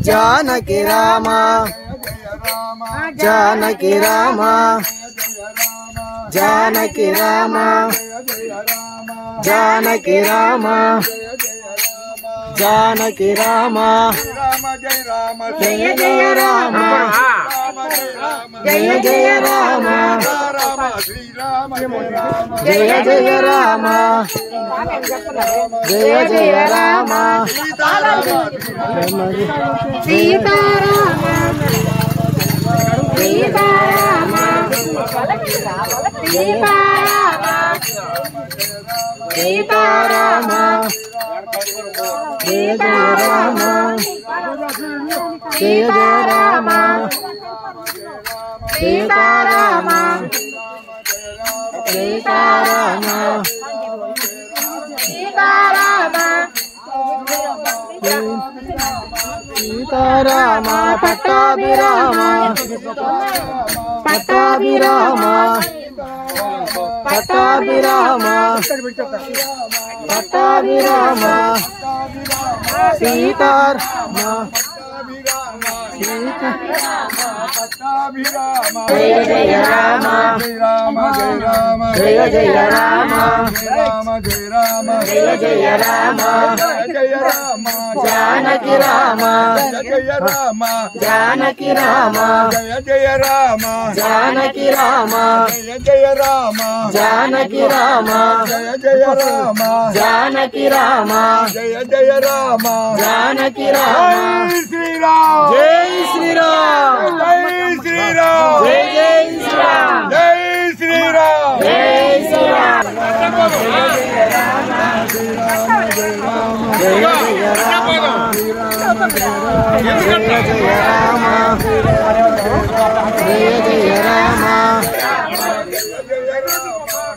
जानकी राम जानकी राम जानकी राम जानकी राम जानकी राम जय जय राम जय जय राम जय जय राम जय जय राम सीताराम सीताराम सीताराम जय जय राम जय जय राम सीताराम सीताराम सीताराम सीताराम पट्टाभिराम पट्टाभिराम पट्टाभिराम पट्टाभिराम सीताराम जय जय राम जय जय राम जय जय राम जानकी राम जानकी राम जय राम जानकी राम जय राम जानकी राम जय राम जानकी राम जय जय राम जानकी राम श्री राम जय श्री राम जय श्री राम जय जय श्री राम जय श्री राम जय श्री राम जय जय राम जय जय राम जय जय राम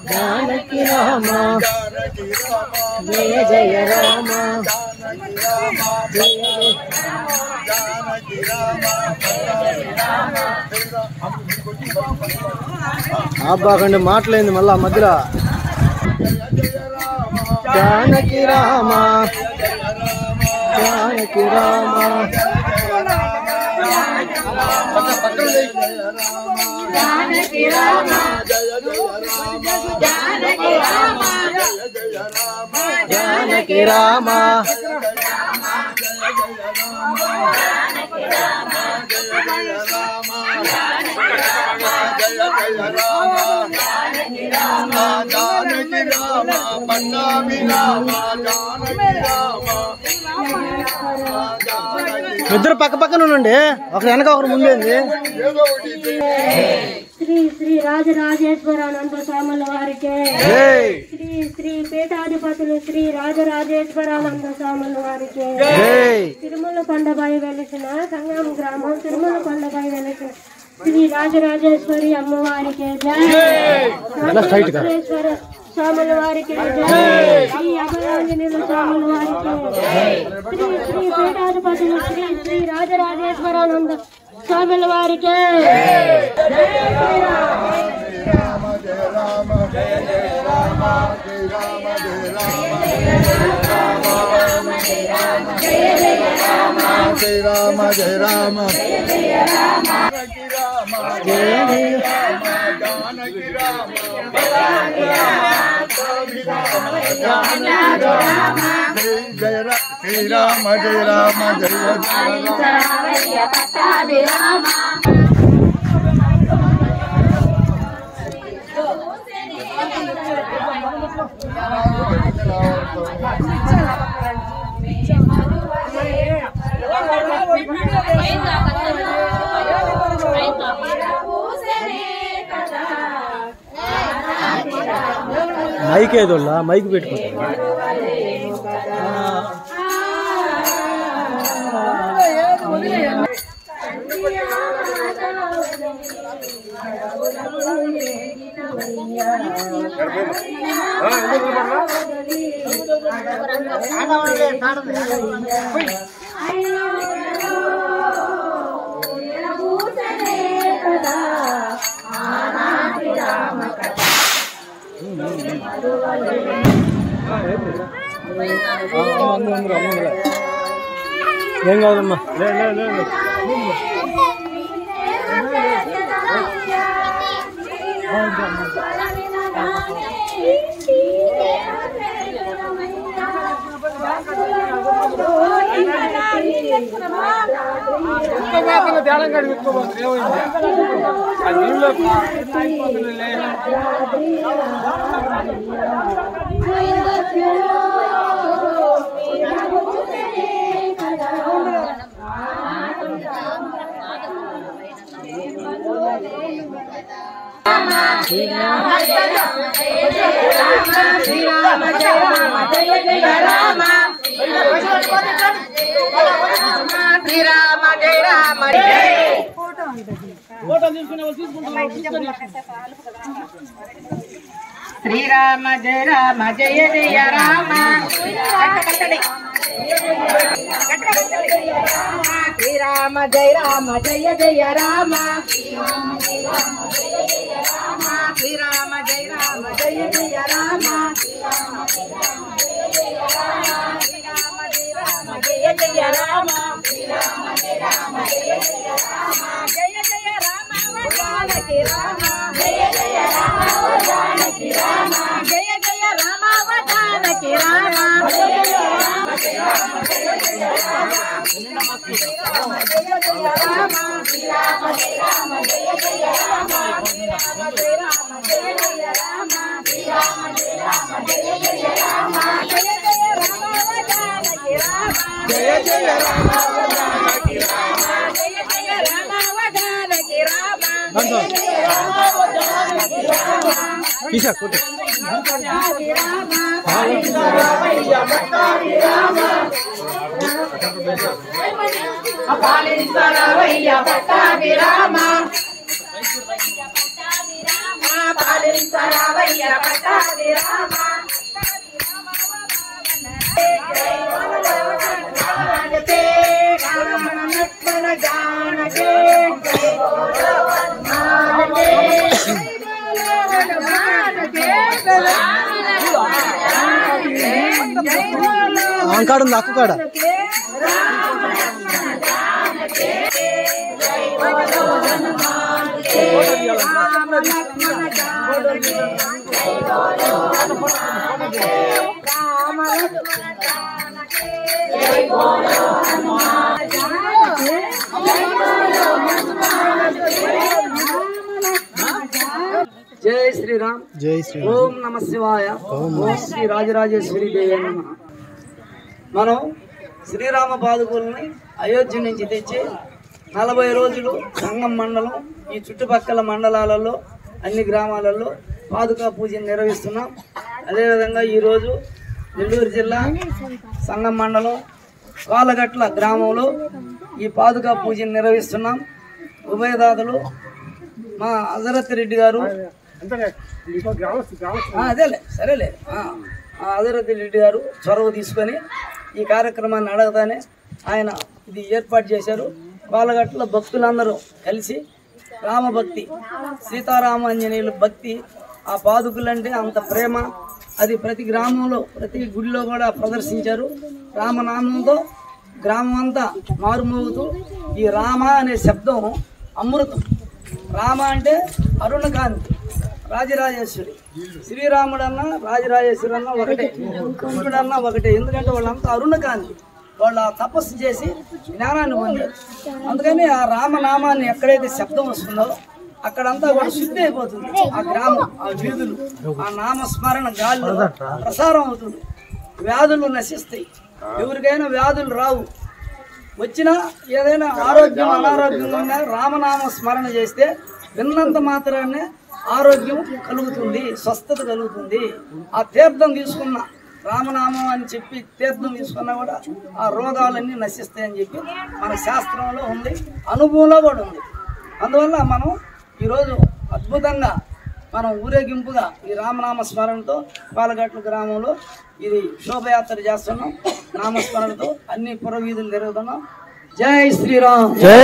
जानकी राम जय जय राम ఆపకండి మాటలేంది మళ్ళా మధ్యలో जानकी राम जानकी राम जानकी राम जानकी राम जानकी राम ఇద్దరు పక్క పక్కన ఉండండి ఒకరు వెనక ఒకరు ముందేంది శ్రీ శ్రీ రాజరాజేశ్వరానంద స్వాముల వారికి శ్రీ శ్రీ పీఠాధిపతులు శ్రీ రాజరాజేశ్వరానంద స్వాముల వారికి తిరుమల కొండపై వెలిసిన సంగం గ్రామం తిరుమల కొండపై వెలిసిన శ్రీ రాజరాజేశ్వరి అమ్మవారికి జయ స్వాముల వారికి శ్రీ అభయాంజనేయుల స్వాముల వారికి శ్రీ శ్రీ పీఠాధిపతులు శ్రీ శ్రీ రాజరాజేశ్వరానంద స్వాముల వారికి जय राम जय राम जानकी राम जय राम जय राम जय మైక్ ఏదోళ్ళ మైక్ పెట్టుకుంటారు ఏం కాదమ్మా శ్రీరామ జయ రామ జయ జయ రామ శ్రీరామ జయ రామ జయ జయ రామ శ్రీరామ జయ రామ జయ జయ రామ జయ జయ రామ జయ జయ రామ జానకి రామ జయ జయ రామ జానకి రామ జయ జయ రామ జానకి రామ జయ జయ రామ జయ జయ రామ జయ జయ రామ శ్రీరామ జయ రామ జయ జయ రామ శ్రీరామ జయ రామ జయ జయ రామ శ్రీరామ జయ రామ జయ జయ రామ జయ జయ రామ జానకి రామ జయ జయ రామ జానకి రామ జయ జయ రామ జానకి రామ జయ జయ రామ జానకి రామ తీసా కొట్టు పాలించరవయ్య పట్టాభి రామ పాలించరవయ్య పట్టాభి రామ లక్ష్మణ జానకే ఆంకాడ ఉంది అక్క కాడ జై శ్రీరామ్. జై శ్రీరామ్. ఓం నమ శివాయ. ఓం శ్రీ రాజరాజేశ్వరి దేవి నమః. మనం శ్రీరామ పాదుకుల్ని అయోధ్య నుంచి తెచ్చి 40 రోజులు సంగం మండలం ఈ చుట్టుపక్కల మండలాలలో అన్ని గ్రామాలలో పాదుకా పూజను నిర్వహిస్తున్నాం. అదేవిధంగా ఈరోజు నెల్లూరు జిల్లా సంగం మండలం కాలగట్ల గ్రామంలో ఈ పాదుకా పూజను నిర్వహిస్తున్నాం. ఉభయదాతలు మా హజరత్ రెడ్డి గారు, అదేలే సరేలే, హజరత్ రెడ్డి గారు చొరవ తీసుకొని ఈ కార్యక్రమాన్ని అడగగానే ఆయన ఇది ఏర్పాటు చేశారు. కాలగట్ల భక్తులందరూ కలిసి రామభక్తి, సీతారామాంజనేయుల భక్తి, ఆ పాదుకులంటే అంత ప్రేమ, అది ప్రతి గ్రామంలో ప్రతి గుడిలో కూడా ప్రదర్శించారు. రామనామంతో గ్రామం అంతా మారుమోగుతూ ఈ రామ అనే శబ్దం అమృతం. రామ అంటే అరుణకాంతి, రాజరాజేశ్వరి. శ్రీరాముడు అన్న రాజరాజేశ్వరి అన్న ఒకటే, కృష్ణుడు అన్న ఒకటే. ఎందుకంటే వాళ్ళంతా అరుణకాంతి, వాళ్ళ తపస్సు చేసి జ్ఞానాన్ని పొందారు. అందుకని ఆ రామనామాన్ని ఎక్కడైతే శబ్దం వస్తుందో అక్కడంతా కూడా శుద్ధి అయిపోతుంది. ఆ గ్రామం, ఆ వీధులు, ఆ నామస్మరణ గాలిలో ప్రసారం అవుతుంది. వ్యాధులు నశిస్తాయి. ఎవరికైనా వ్యాధులు రావు. వచ్చినా ఏదైనా ఆరోగ్యం అనారోగ్యంగా ఉన్నా రామనామ స్మరణ చేస్తే విన్నంత మాత్రాన్నే ఆరోగ్యం కలుగుతుంది, స్వస్థత కలుగుతుంది. ఆ తీర్థం తీసుకున్న రామనామం అని చెప్పి తీర్థం తీసుకున్నా కూడా ఆ రోగాలన్నీ నశిస్తాయని చెప్పి మన శాస్త్రంలో ఉంది, అనుభవంలో కూడా ఉంది. అందువల్ల మనం ఈరోజు అద్భుతంగా మనం ఊరేగింపుగా ఈ రామనామ స్మరణతో పాలగట్ల గ్రామంలో ఇది శోభయాత్ర చేస్తున్నాం. నామస్మరణతో అన్ని పురవీధులు తిరుగుతున్నాం. జై శ్రీరామ్. జై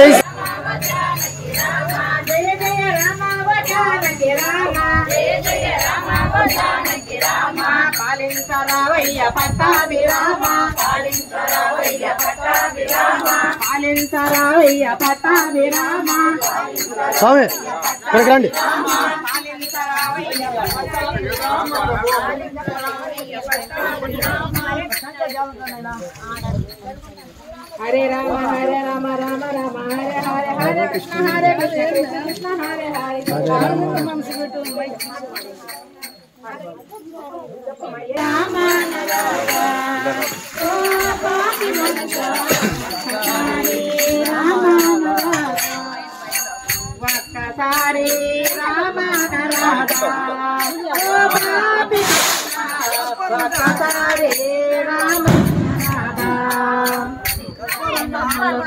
జయ జయ రామ వజానకి రామ జయ జయ రామ వజానకి రామ పాలించరావయ్య పట్టాభిరామ పాలించరావయ్య పట్టాభిరామ పాలించరావయ్య పట్టాభిరామ స్వామి ఇక్కడికి రండి. పాలించరావయ్య పట్టాభిరామ పాలించరావయ్య పట్టాభిరామ. హరే రామ రామ రామ హరే హరే హరే కృష్ణ హరే కృష్ణ హరే హరే రామ ఒక్కసారి రామ ఒక్కసారి రామ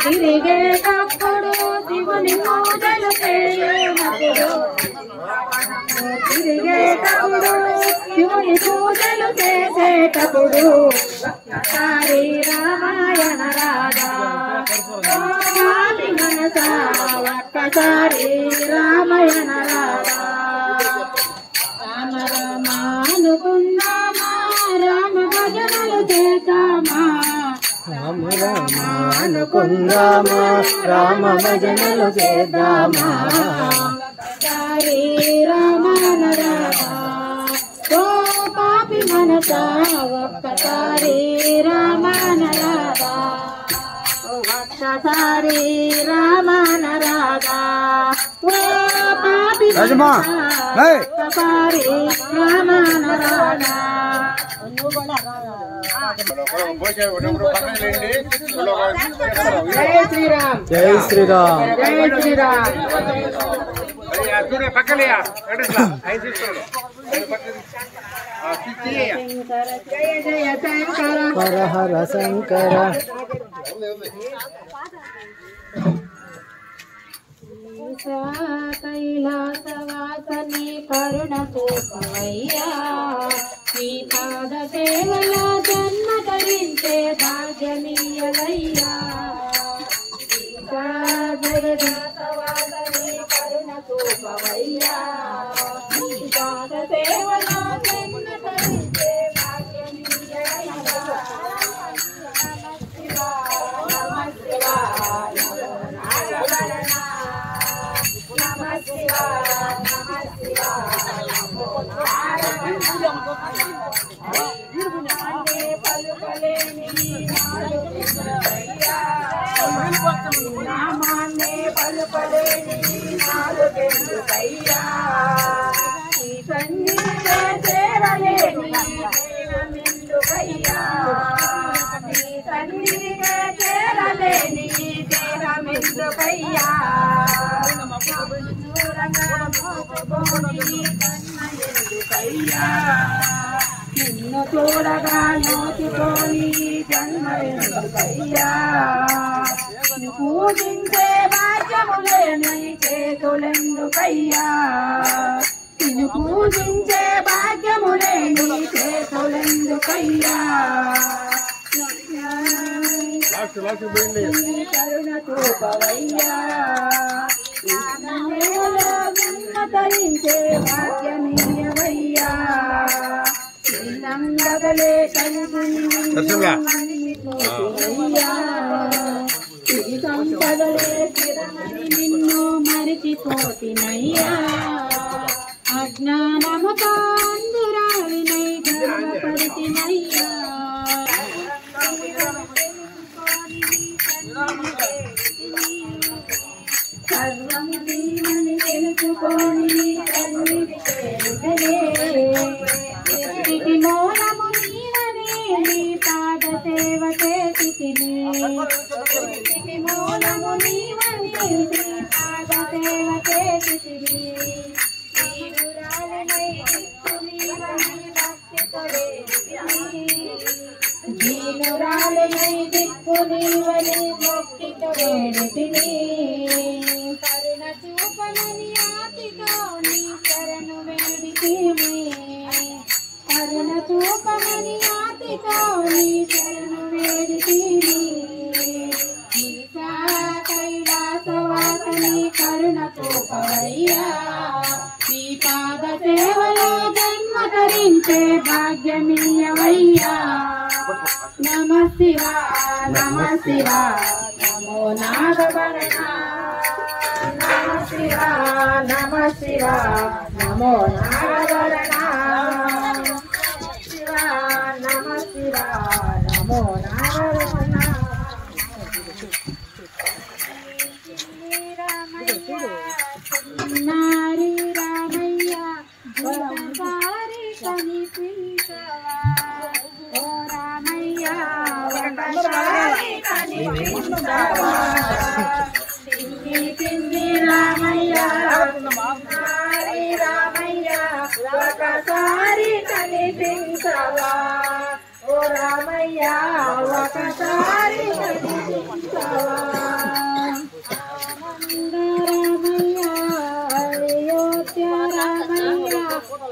తిరిగేటప్పుడు శివుని పూజలు చేయనప్పుడు తిరిగేటప్పుడు శివుని పూజలు చేసేటప్పుడు ఒక్కసారి రామాయణ రాధా మనసా ఒక్కసారి రామాయణ రాధా రామ రామ అనుకుందామా రామ భజనలు చేద్దామా రామ రామ అనుకుందామా రామ భజనలు చేద్దామా హరే రామ రాధా ఓ పాపి మనసా ఒక్కసారి రామ రాధా ఒక్కసారి రామ రాధా ఓ పాపి ఒక్కసారి రామ రాధా. జై శ్రీరామ్. జై శ్రీరామ్. జై శ్రీరామ్. జయ జయ శంకర హర హర శంకర. కైలాసవాసని కరుణ చూపవయ్యా నీ పాద సేవల జన్మ ధరించే భాగ్యమీయలయ్యా జగదీశవాసని కరుణ చూపవయ్యా నీ పాద సేవల జన్మ ధరించే భాగ్యమీయలయ్యా. నిన్ను చూడగా నోచుకోని జన్మ ఎందుకయ్యా పూజించే భాగ్యములేని చేతులెందుకయ్యా నిన్ను పూజించే భాగ్యములేని చేతులెందుకయ్యా కరుణ చూపవయ్యా ధరించే భాగ్యమీయవయ్యా నందగలే కలుగుయ్యా ఈ సంపదలే కిరణి నిన్ను మరిచిపోతినయ్యా అజ్ఞానము కాందురాలినై గర్వపడితినయ్యా సర్వం దీనని తెలుసుకొని సృష్టికి మూలము నీవనే నీ పాద సేవ చేసితిని సృష్టికి మూలము నీవనే నీ పాద సేవ చేసితిని జీవురాలనై దిక్కు నీవని భక్తితో వేడితిని జీవురాలనై దిక్కు నీవని భక్తితో వేడితిని కరుణ చూపనని ఆతితో నీ శరణు వేడి కరుణ చూపమని ఆతితో నీ శరణు వేడితిని కైలాసవాసని కరుణ చూపవయ్యా నీ పాద సేవలో జన్మ ధరించే భాగ్యమీయవయ్యా నమ శివ నమ శివ నమో నాగభరణ నమ శివ నమ శివ నమో నాగభరణ శివ నమ శివ నమో నాగభరణ నారి రామయ్య ఒకసారి కనిపించవా ఓ రామయ్య ఒకసారి కనిపించవా కింది రామయ్య నారి రామయ్య ఒకసారి కనిపించవా ఓ రామయ్య ఒకసారి కనిపించవా రామయ్య అయోధ్య రామయ్య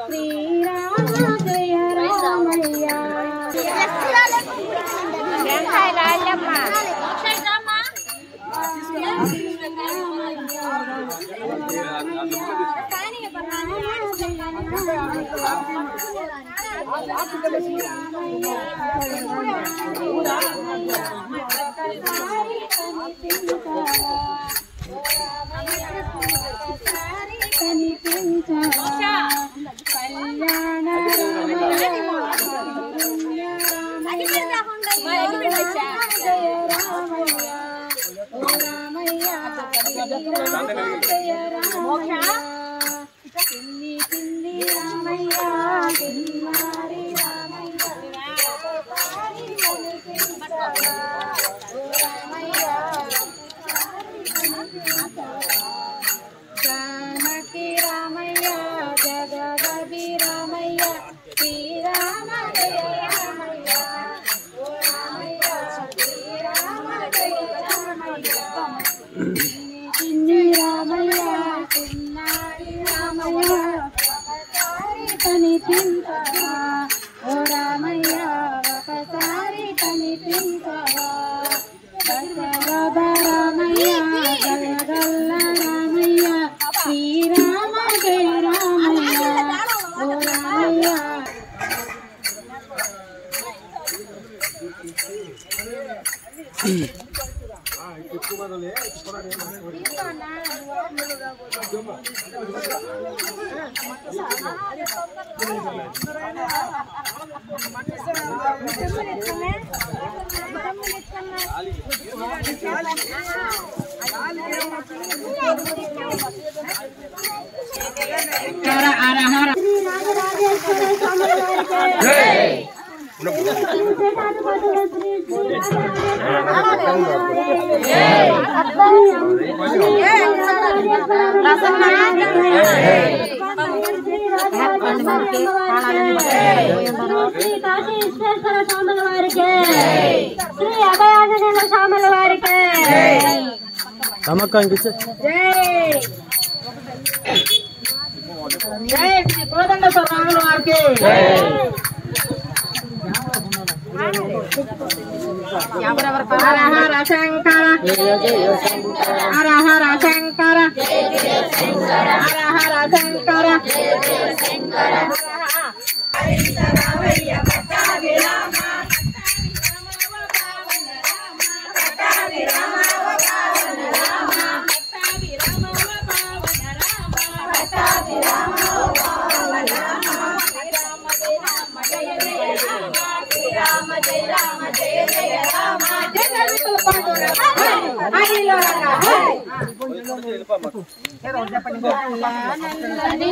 శ్రీరామ జయ రామయ్య జానకి రామయ్య జగదభి రామయ్య శ్రీరామ జయ రామయ్య ఓ రామయ్య శ్రీరామ జయ రామయ్య చిన్ని రామయ్య చిన్నారి రామయ్య ఒకసారి కనిపించవా ఓ రామయ్య ఒకసారి కనిపించవా దశరథ రామయ్య జయగల్ల రామయ్య శ్రీరామ జయ రామయ్య ఓ రామయ్య శ్రీ రాజరాజేశ్వర స్వామి శ్రీ కాశీ విశ్వేశ్వర స్వాముల వారికి శ్రీ అభయాంజనేయ స్వాముల వారికి జై శ్రీ కోదండేశ్వర స్వాముల వారికి హర హర శంకర హర హర శంకర హర హర శంకర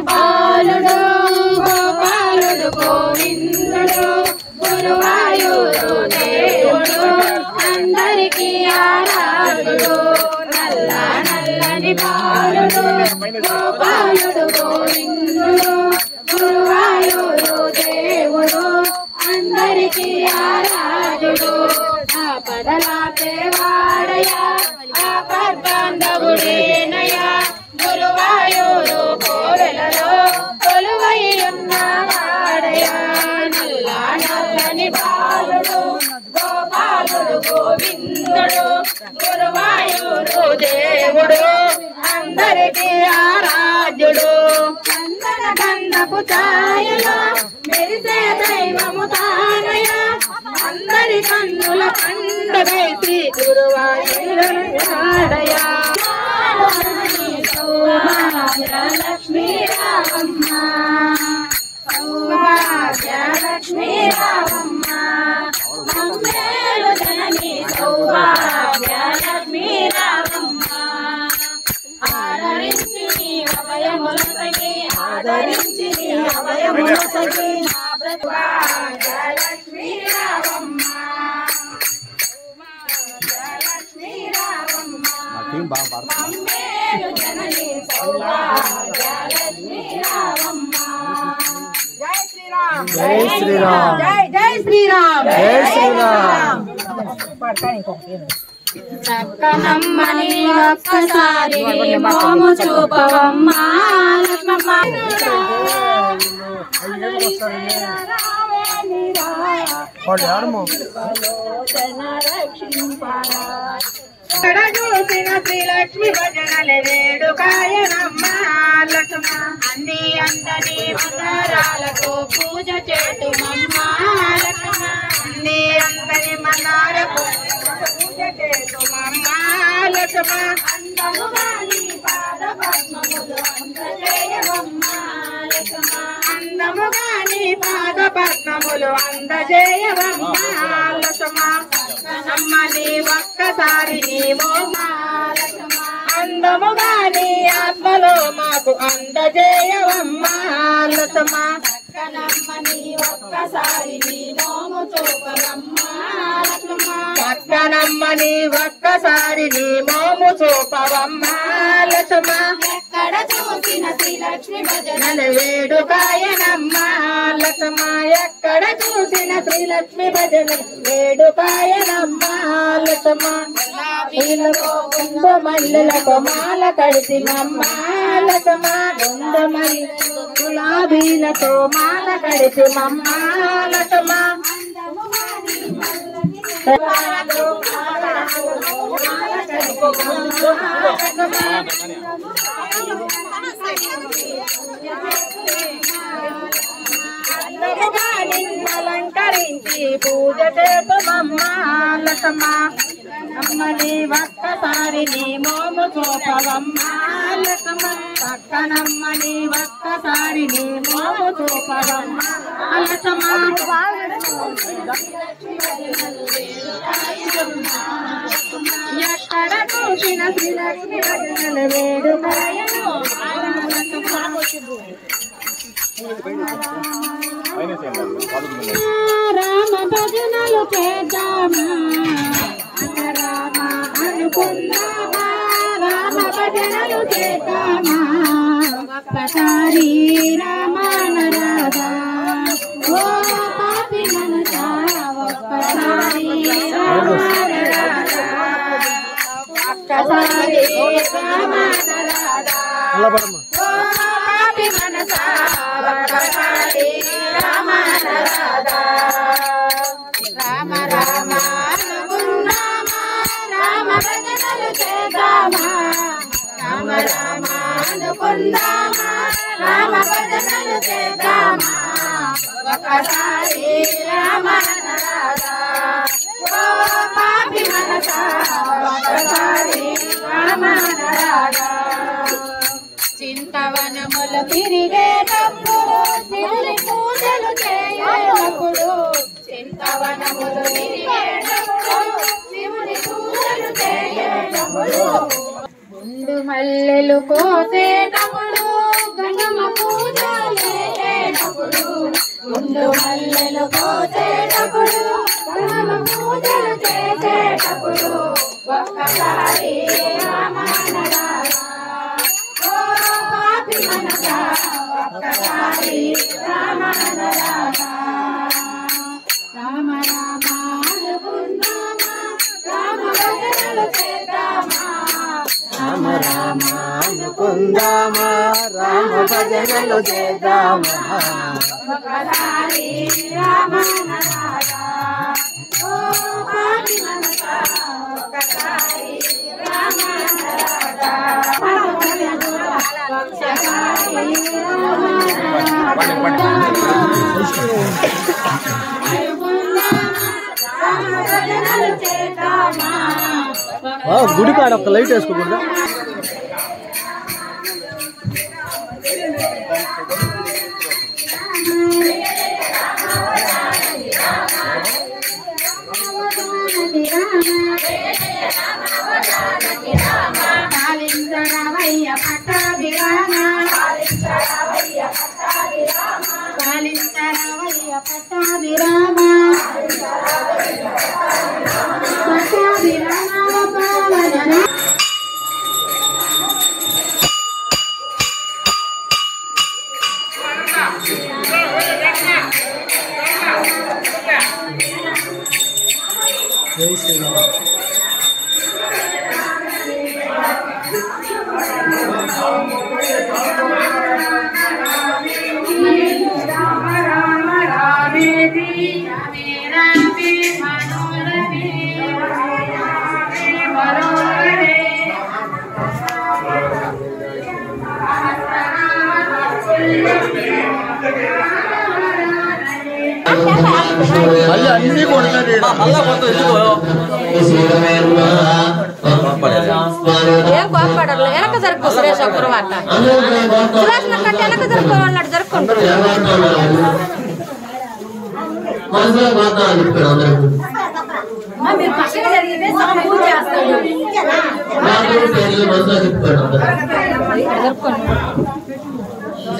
బాలుడు గోపాలుడు గోవిందుడు గురువాయూరు దేవుడు అందరికీ ఆరాధుడు నల్ల నల్లని బాలుడు గోపాలుడు గోవిందుడు గురువాయూరు దేవుడు అందరికీ ఆరాధుడు ఆపదలాపే వాడయా ఆపద్బాంధవుడేనయా గురువాయూరు కోవెలలో కొలువై ఉన్న బాలుడు గోపాలుడు గోవిందుడు గురువాయూరు దేవుడు అందరికీ ఆరాధ్యుడు చందన గంధపు ఛాయలో మెరిసే దైవము తానయ అందరి కన్నుల పండగై శ్రీ గురువాయూరడయ సౌభాగ్యలక్ష్మీ రామమ్మ సౌభాగ్యలక్ష్మీ రామమ్మ మంగళ జనని సౌభాగ్యలక్ష్మీ రామమ్మ ఆదరించి అభయములసగి ఆదరించి అభయములసగి మా సౌభాగ్యలక్ష్మీ రామమ్మ సౌభాగ్యలక్ష్మీ రామమ్మ మంగళ జనని సౌభాగ్యలక్ష్మీ రామమ్మ జై శ్రీరామ్ జై శ్రీరామ్ జై శ్రీరామ్ జై శ్రీరామ్ చక్కనమ్మని ఒక్కసారి మోము చూపవమ్మ లక్ష్మమ్మ ఎక్కడ చూసిన శ్రీలక్ష్మి భజనల వేడుకాయనమ్మ లక్ష్మ అన్ని అందని మందారాలతో పూజ చేతుమమ్మ లక్ష్మ అన్ని అందని మందారకు పూజ చేతుమమ్మ లక్ష్మ అందముగా నీ పాద పద్మములు అందజేయవమ్మ లక్ష్మ అందముగా నీ పాద పద్మములు అందజేయవమ్మ లక్ష్మ అమ్మని ఒక్కసారి నీవో అందముగా నీ ఆత్మలో మాకు అందజేయవమ్మ లక్ష్మ పక్కనమ్మని ఒక్కసారి నీ మోము చూపవమ్మ లక్ష్మ పక్కనమ్మని ఒక్కసారి నీ మోము చూపవమ్మ లక్ష్మ ఎక్కడ చూసిన శ్రీలక్ష్మి భజనల వేడుకాయనమ్మ లక్ష్మ ఎక్కడ చూసిన శ్రీలక్ష్మి భజన వేడుకాయనమ్మ లక్ష్మ గుండు మల్లెలకు మాల కడితిమమ్మ లక్ష్మ గుండు మల్లెలకు గులాబీలతో మాల కడితిమమ్మ లక్ష్మ నిన్నలంకరించి పూజ చేతుమమ్మ లక్ష్మ అమ్మని ఒక్కసారి నీ మోము చూపవమ్మ లక్ష్మ పక్కనమ్మని ఒక్కసారి నీ మోము చూపవమ్మ లక్ష్మ ఎక్కడ చూసిన శ్రీలక్ష్మి భజనల వేడుకాయను రామ భజనలు చేద్దామా రామ అనుకుందామా రామ భజనలు చేద్దామా ఒక్కసారి రామానరాధా ఓ పాపి మనసా ఒక్కసారి రామానరాధా ఒక్కసారి రామానరాధా ఓ పాపి మనసా ఒక్కసారి రామానరాధా రామ రామ అనుకుందామా రామ భజనలు చేద్దామా రామ రామ అనుకుందామా రామ భజనలు చేద్దామా ఒకసారి రామానరాధా ఓ పాపి మనసా ఒకసారి రామానరాధా చింతవనములు తిరిగేటప్పుడు శివుని పూజలు చేయటప్పుడు చింతవనములు తిరిగేటప్పుడు శివుని పూజలు చేయటప్పుడు ముందు మల్లెలు కోసేటప్పుడు గంగమ్మ పూజ చేసేటప్పుడు ముందు మల్లెలు కోసేటప్పుడు గంగమ్మ పూజలు చేసేటప్పుడు ఒక్కసారి రామానరాధా ఓ పాపి మనసా ఒక్కసారి రామానరాధా రామ రామ అనుకుందామా రామ భజనలు చేద్దామా రామ రామ అనుకుందామా రామ భజనలు చేద్దామా ఒకసారి రామానరాధా గుడి కాడ ఒక లైట్ వేసుకోకూడదా? పాలించరావయ్య పట్టాభిరామ పాలించరావయ్య పట్టాభిరామ పట్టాభిరామ పాలన జై శ్రీరామ్. రామ రామ రామేతి రమే రమే మనోరమే మనోరమే మళ్ళీ అన్ని కొడతాడు ఏం కోపడరు వెనక జరుపు సురేష్ ఒకరు అట్ట సురేష్ కంటే వెనక జరుపుకోవాలన్నాడు జరుపుకుంటారు మీరు పక్కన జరిగితే పూజ చేస్తాడు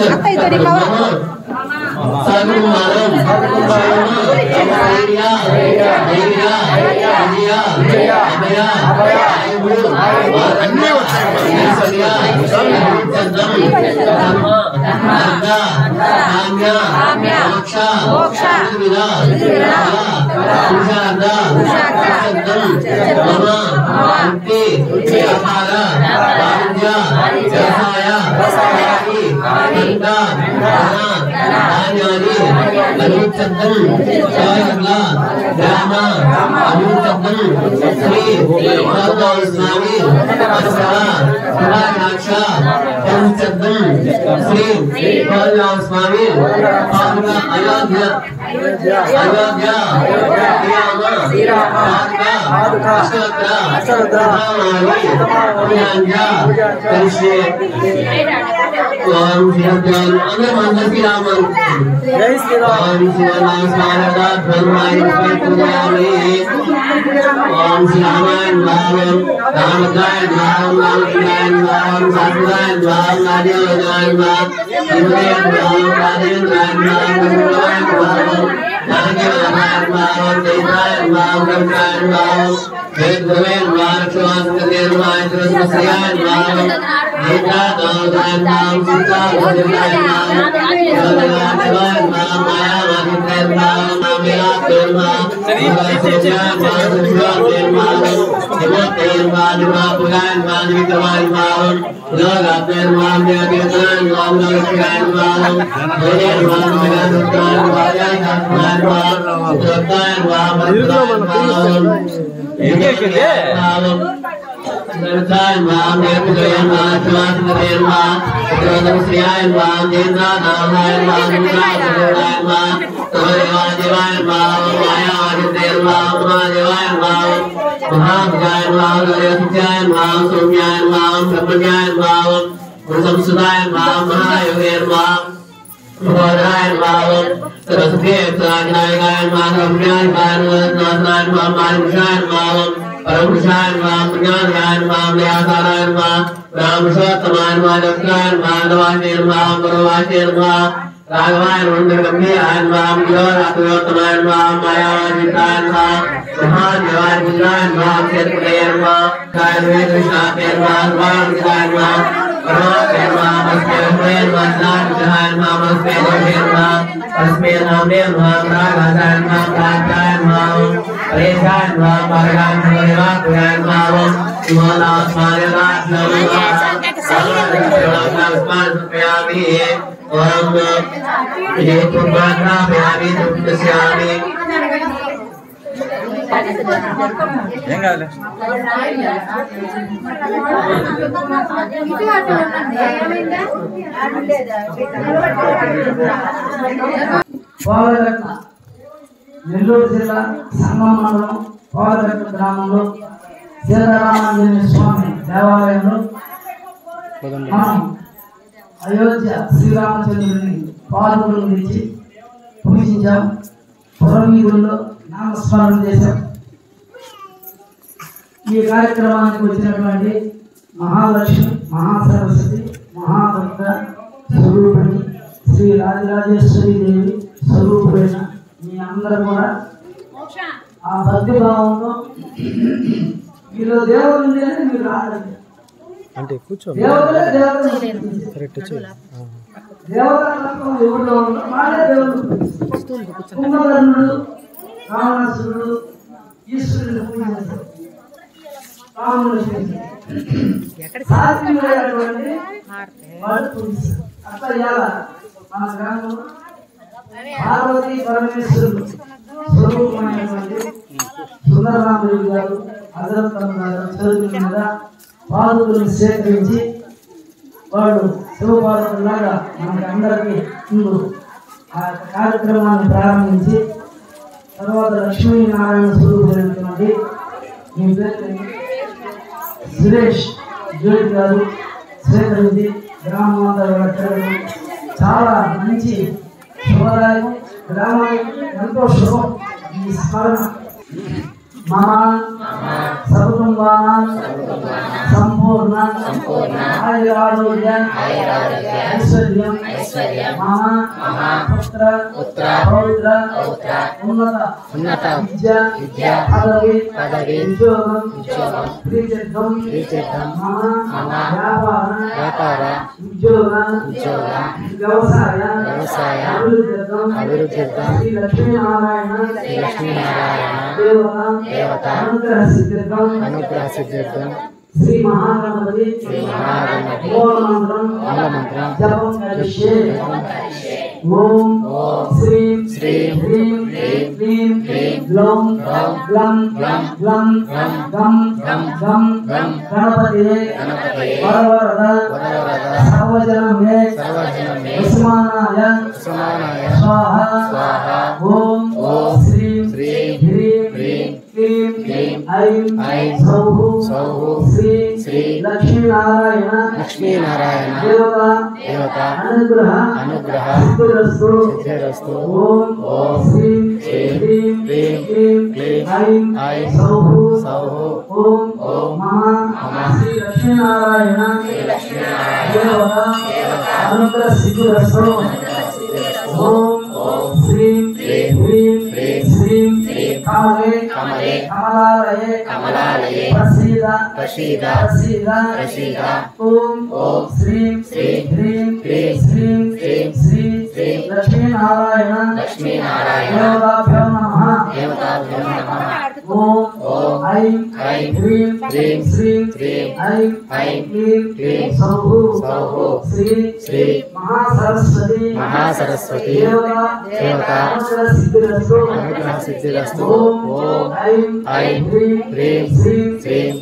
అత్త ఇతడి కవర్ అన్నీ జై శ్రీరామ్. నెల్లూరు జిల్లా సంగం మండలం పోలగట్టు గ్రామంలో సీతారామాంజనేయ స్వామి దేవాలయంలో మనం అయోధ్య శ్రీరామచంద్రుని పాదుకలను తెచ్చి పూజించాం. పురవీధుల్లో నామస్మరణ చేశాం. ఈ కార్యక్రమానికి వచ్చినటువంటి మహాలక్ష్మి, మహాసరస్వతి, మహాభక్త స్వరూపిణి శ్రీ రాజరాజేశ్వరి దేవి స్వరూపుడైన మీ అందరూ కూడా ఆ భక్తి భావంలో మీలో దేవుడు ఉండేది మీరు రాదండి. అంటే కూర్చో దేవుడే దేవుడు కరెక్ట్ దేవతలు ఎవరిలో ఉందో వాళ్ళే దేవుడు. కుంభకర్ణుడు, రావణాసురుడు ఈశ్వరుని పూజించారు. రాముడు సాత్వికుడైనటువంటి వాళ్ళు పూజిస్తారు. అట్లా ఇవాళ మన గ్రామంలో పార్వతీ పరమేశ్వరుడు స్వరూపమైనటువంటి సుందరరామదేవి గారు అదరత్నం గారు చదువు మీద పాదుకులను సేకరించి వాడు శివపార్వతులాగా మనకి అందరికీ ముందు ఆ కార్యక్రమాన్ని ప్రారంభించి తర్వాత లక్ష్మీనారాయణ స్వరూపమైనటువంటి మీ పేరు సురేష్ జ్యోతి గారు సేకరించి గ్రామం అంతా తిరగడం చాలా మంచి శుభదాయకం. గ్రామానికి ఎంతో శుభం ఈ స్మరణ. మమ సకుటుంబానాం సంపూర్ణ ఆయురారోగ్య ఐశ్వర్యం మమ పుత్ర పౌత్ర ఉన్నత విద్య పదవి ఉద్యోగం ప్రీత్యర్థం మమ వ్యాపార ఉద్యోగ వ్యవసాయ అభివృద్ధ్యర్థం శ్రీ లక్ష్మీనారాయణ దేవత అనుగ్రహ సిద్ధ్యర్థం శ్రీ మహాగణపతి మూలమంత్రం జపం కరిష్యే. ఓం శ్రీం హ్రీం క్లీం గ్లౌం గ్లం గ్లం గం గం గణపతియే వరవరద సర్వజనం మే ఉస్మానాయ స్వాహా. ఓం శ్రీం హ్రీం క్లీం ఐం సౌః శ్రీ లక్ష్మీనారాయణ దేవత అనుగ్రహ సిద్ధిరస్తు. ఓం శ్రీం హ్రీం క్లీం ఐం సౌః ఓం మమ శ్రీ లక్ష్మీనారాయణ దేవత అనుగ్రహ సిద్ధిరస్తు. ఓం శ్రీం హ్రీం కమలాలయే ప్రసీద. ఓం శ్రీం హ్రీం శ్రీ లక్ష్మీనారాయణ దేవతాభ్యో నమః. ఓం ఐం హ్రీం శ్రీం ఐం క్లీం సౌః శ్రీ మహాసరస్వతి దేవత అనుగ్రహ సిద్ధిరస్తు. ఓం ఐం హ్రీం శ్రీం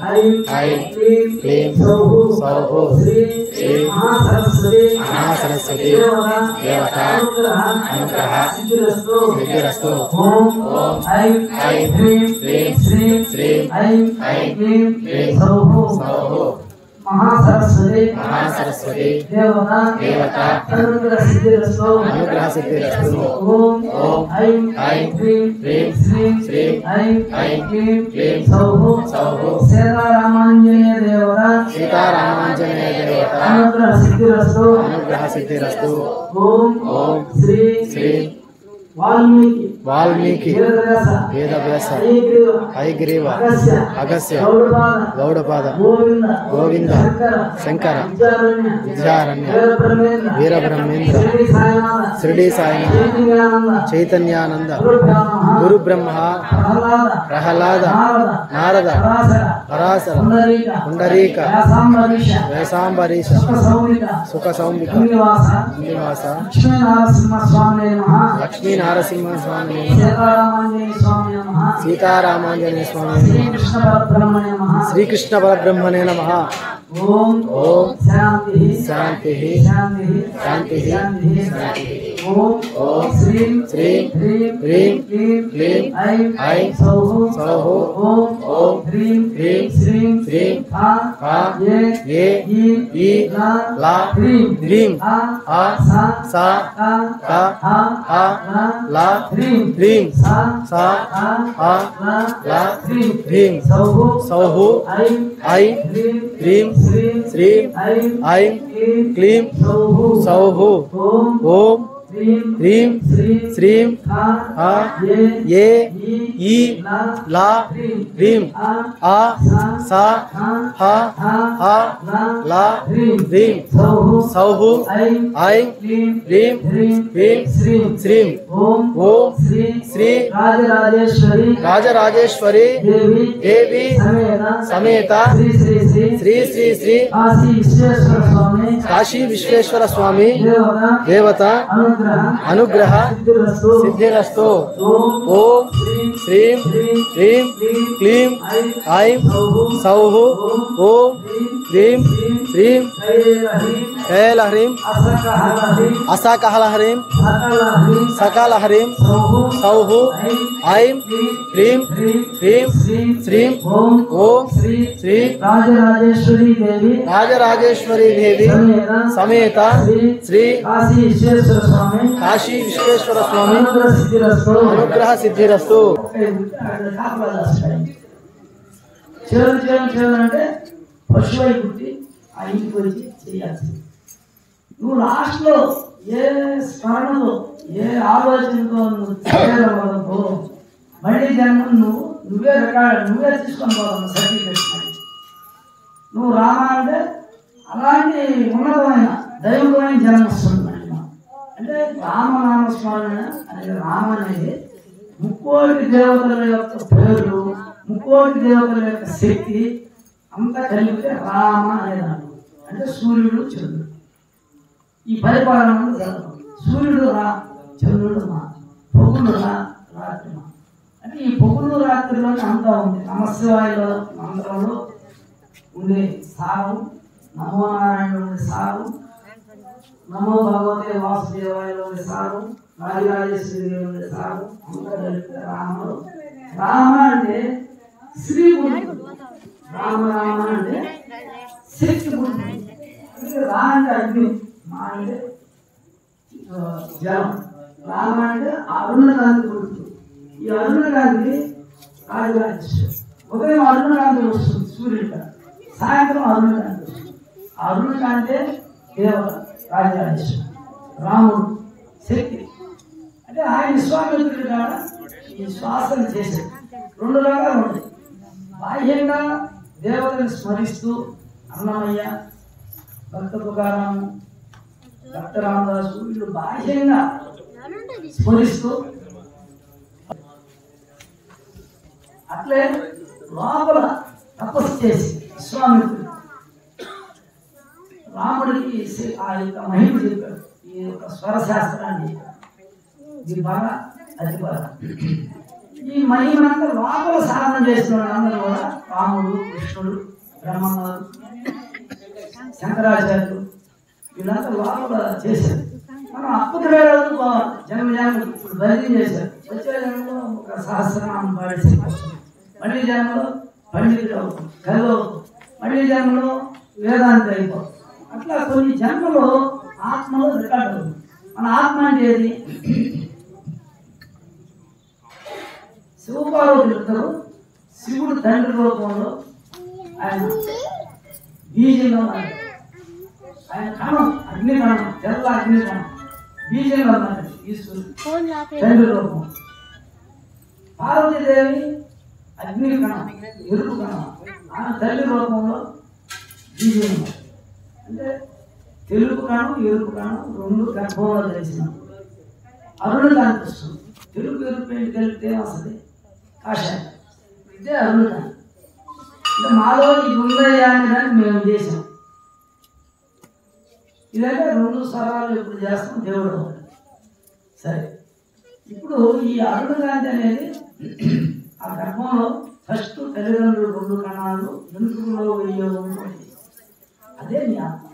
ఐం క్లీం సౌః శ్రీ మహాసరస్వతి దేవత అనుగ్రహ సిద్ధిరస్తు. ఓం ఐం హ్రీం శ్రీం ఐం క్లీం సౌః మహాసరస్వతి దేవత అనుగ్రహ సిద్ధిరస్తు. ఓం ఐం హ్రీం శ్రీం ఐం క్లీం సౌః సీతారామాంజనేయ దేవత అనుగ్రహ సిద్ధిరస్తు. ఓం శ్రీ వాల్మీకి వేదవ్యాస హయగ్రీవ అగస్య గౌడపాద గోవింద శంకర విద్యారణ్య వీరబ్రహ్మేంద్ర షిరిడి సాయినాథ చైతన్యానంద గురు బ్రహ్మ ప్రహ్లాద నారద పరాశర పుండరీక వేసాంబరీష సుఖ సౌమిక నివాస లక్ష్మీ నరసింహస్వామి సీతారామాంజనేయ స్వామి శ్రీకృష్ణ పరబ్రహ్మణే నమః. ఓం శాంతి శాంతి శాంతి. ఓం శ్రీం హ్రీం క్లీం ఐం సౌః ఓం హ్రీం శ్రీం హా ఏ ఈ లా హ్రీం ఆ సా హా లా హ్రీం సా హా లా హ్రీం సౌః ఐం హ్రీం శ్రీం ఐం క్లీం సౌః ఓం హ్రీం శ్రీం హా ఏ ఈ లా హ్రీం ఆ సా హా లా హ్రీం సౌః ఐం హ్రీం శ్రీం ఓం శ్రీ రాజరాజేశ్వరి దేవి సమేత శ్రీ శ్రీ శ్రీ కాశీ విశ్వేశ్వర స్వామి దేవత అనుగ్రహ సిద్ధిరస్తు ఓం శ్రీం హ్రీం క్లీం ఐం సౌః ఓం హ్రీం శ్రీం కైలహ్రీం అసకహలహ్రీం సకలహ్రీం సౌః ఐం హ్రీం శ్రీం ఓం శ్రీ రాజరాజేశ్వరి దేవి సమేత శ్రీ కాశీ విశ్వేశ్వర స్వామి అనుగ్రహ సిద్ధిరస్తు. అంటే పశువై పుట్టి ఆ ఇంటికి వచ్చి చేయాల్సింది. నువ్వు లాస్ట్లో ఏ స్మరణలో ఏ ఆలోచనతో నువ్వు మళ్ళీ జన్మను నువ్వే తీసుకొని పోవాలి సర్టిఫికేట్. నువ్వు రామా అంటే అలాంటి ఉన్నతమైన దైవమైన జన్మ వస్తుంది. అంటే రామనామస్మరణ అనేది రామ అనేది ముక్కోటి దేవతల యొక్క పేరు, ముక్కోటి దేవతల యొక్క శక్తి అంతా కలిపితే రామ అనేది. అంటే సూర్యుడు చంద్రుడు ఈ పరిపాలన జరుగుతుంది. సూర్యుడు రా, చంద్రుడు మా, పొగులు రా, రాత్రి మా. అంటే ఈ పొగులు రాత్రిలోనే అంతా ఉంది. నమశివాయుల మంత్రంలో ఉండే సారం, నమో నారాయణ ఉండే సారం, నమో భగవతే వాసుదేవాయలో ఉండే సారం, రాజరాజేశ్వరి ఉండే సారం అంతా కలిపితే రాముడు. రామ అంటే శ్రీ గురుడు, రామ రామ అంటే శక్తి గురుడు. అంటే రా అంటే అగ్ని, మా అంటే జలం, రామ అంటే అరుణకాంతి గురుడు. ఈ అరుణకాంతి రాజరాజేశ్వరి. ఉదయం అరుణకాంతి వస్తుంది సూర్యుడు, సాయంత్రం అరుణకాంతి వస్తుంది. అరుణకాంతే దేవత రాజరాజేశ్వరి, రాముడు శక్తి. అంటే ఆయన విశ్వామిత్రుడు కూడా ఈ శ్వాసను చేశాడు. రెండు రకాలు ఉంటాయి. బాహ్యంగా దేవతని స్మరిస్తూ అన్నమయ్య, భక్త తుకారాము, భక్త రామదాసు వీళ్ళు బాహ్యంగా స్మరిస్తూ, అట్లే లోపల తపస్సు చేసి విశ్వామిత్రుడు రాముడికి ఆ యొక్క మహిమ చెప్పాడు. ఈ యొక్క స్వరశాస్త్రాన్ని ఇది బాగా అది బాగా ఈ మహిమనంతా లోపల సాధన చేసిన వాళ్ళందరూ కూడా రాముడు, కృష్ణుడు, బ్రహ్మగారు, శంకరాచార్యులు వీళ్ళంతా లోపల చేశారు. మనం అప్పుడే జన్మ ఇప్పుడు భజన చేశారు. వచ్చే జన్మలో ఒక సహస్రనామం పాడేసి మళ్ళీ జన్మలో పండితుడు అవుతాం, కవి అవుతాం, మళ్ళీ జన్మలో వేదాంతి అయిపోతాం. అట్లా కొన్ని జన్మలో ఆత్మలో రికార్డు అవుతుంది. మన ఆత్మ అంటే ఏది? శివపార్వతులు ఇద్దరు శివుడు తండ్రి రూపంలో ఆయన బీజంగా ఉన్నాడు. ఆయన కణం, అగ్ని కణం, తెల్ల అగ్ని కణం బీజంగా ఉన్నాడు ఈశ్వరుడు తండ్రి రూపం. పార్వతీదేవి అగ్ని కణం, ఎరుపు కణం, ఆయన తల్లి రూపంలో బీజంగా. అంటే తెలుగు కణం, ఎరుపు కణం రెండు గర్భంలో తెలిసిన అరుణుడు అనిపిస్తుంది. తెలుగు ఎరుపు ఏంటి కలిపితే వస్తుంది కాషాయం, ఇదే అరుణుడు. అంటే మాలో ఇది ఉందయ్యా అని దాన్ని మేము చేసాం. ఇదంటే రెండు స్వరాలు ఇప్పుడు చేస్తాం దేవుడు. సరే, ఇప్పుడు ఈ అరుణకాంతి అనేది ఆ గర్భంలో ఫస్ట్ తల్లిదండ్రులు రెండు కణాలు వెనుకలో వెయ్యి ఉంటుంది. అదే నీ ఆత్మ.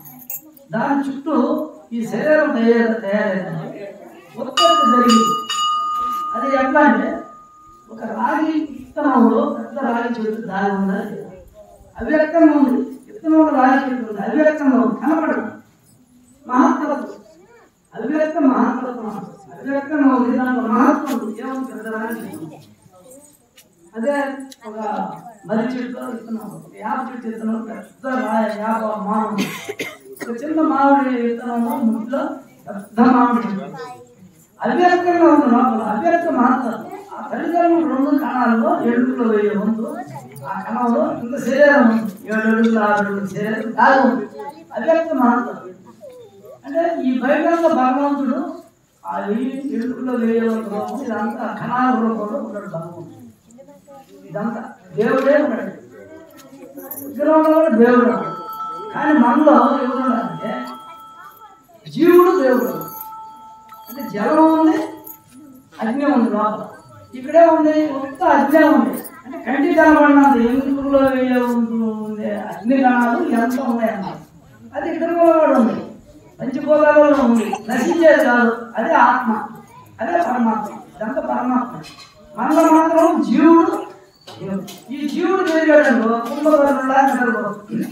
దాని చుట్టూ ఈ శరీరం తయారైంది. ఉత్పత్తి జరిగింది. అది ఎట్లా అంటే ఒక రాగి విత్తనంలో పెద్ద రాగి చెట్టు దాని ఉండాలి, అవ్యక్తంగా ఉంది. విత్తనంలో రాగి చెట్టు ఉంది, అవ్యక్తంగా ఉంది, కనపడదు. మహత్తత్వం అవ్యక్తం, మహత్తత్వం అవ్యక్తంగా ఉంది. దాంట్లో మహత్వం ఏముంది? పెద్ద రాగి చెట్టు. అదే ఒక మర్రి చెట్టు విత్తనం, వేప చెట్టు విత్తనం పెద్ద వేప మామిడి, ఒక చిన్న మామిడి విత్తనంలో ముట్లో పెద్ద మామిడి చెట్టు. అవ్యక్తంగా ఉంది లోపల, అవ్యక్త మహత్వం. ఆ తల్లిదండ్రులు 2 కణాల్లో 7 అడుగులు వేయే ముందు ఆ కణంలో ఇంత శరీరం ఉంది, 7 అడుగులు 6 అడుగుల శరీరం దాగి ఉంది. అవ్యక్త మహత్వం అంటే ఈ బైబిల్లో భగవంతుడు ఆ 7 అడుగుల్లో వేయే రూపం, ఇదంతా కణాల రూపంలో ఉన్నాడు భగవంతుడు. ఇదంతా దేవుడే ఉన్నాడు, విగ్రహంలో కూడా దేవుడు ఉన్నాడు. కానీ మనలో ఎవరున్నాడంటే జీవుడు దేవుడు. అంటే జలం ఉంది, అగ్ని ఉంది లోపల. ఇక్కడే ఉంది ఒక్క అగ్ని ఉంది. అంటే కంటి కనబడినది ఎందుకులో ఉండే అగ్ని కణాలు ఎంత ఉన్నాయన్నారు. అది ఇక్కడ కూడా ఉంది, పంచభూతాలలో ఉంది, నశించేది కాదు. అదే ఆత్మ, అదే పరమాత్మ. ఇదంతా పరమాత్మ. మనలో మాత్రం జీవుడు. ఈ జీవుడు జరిగాడు కుంభకర్ణులా నిద్రపోతుంది.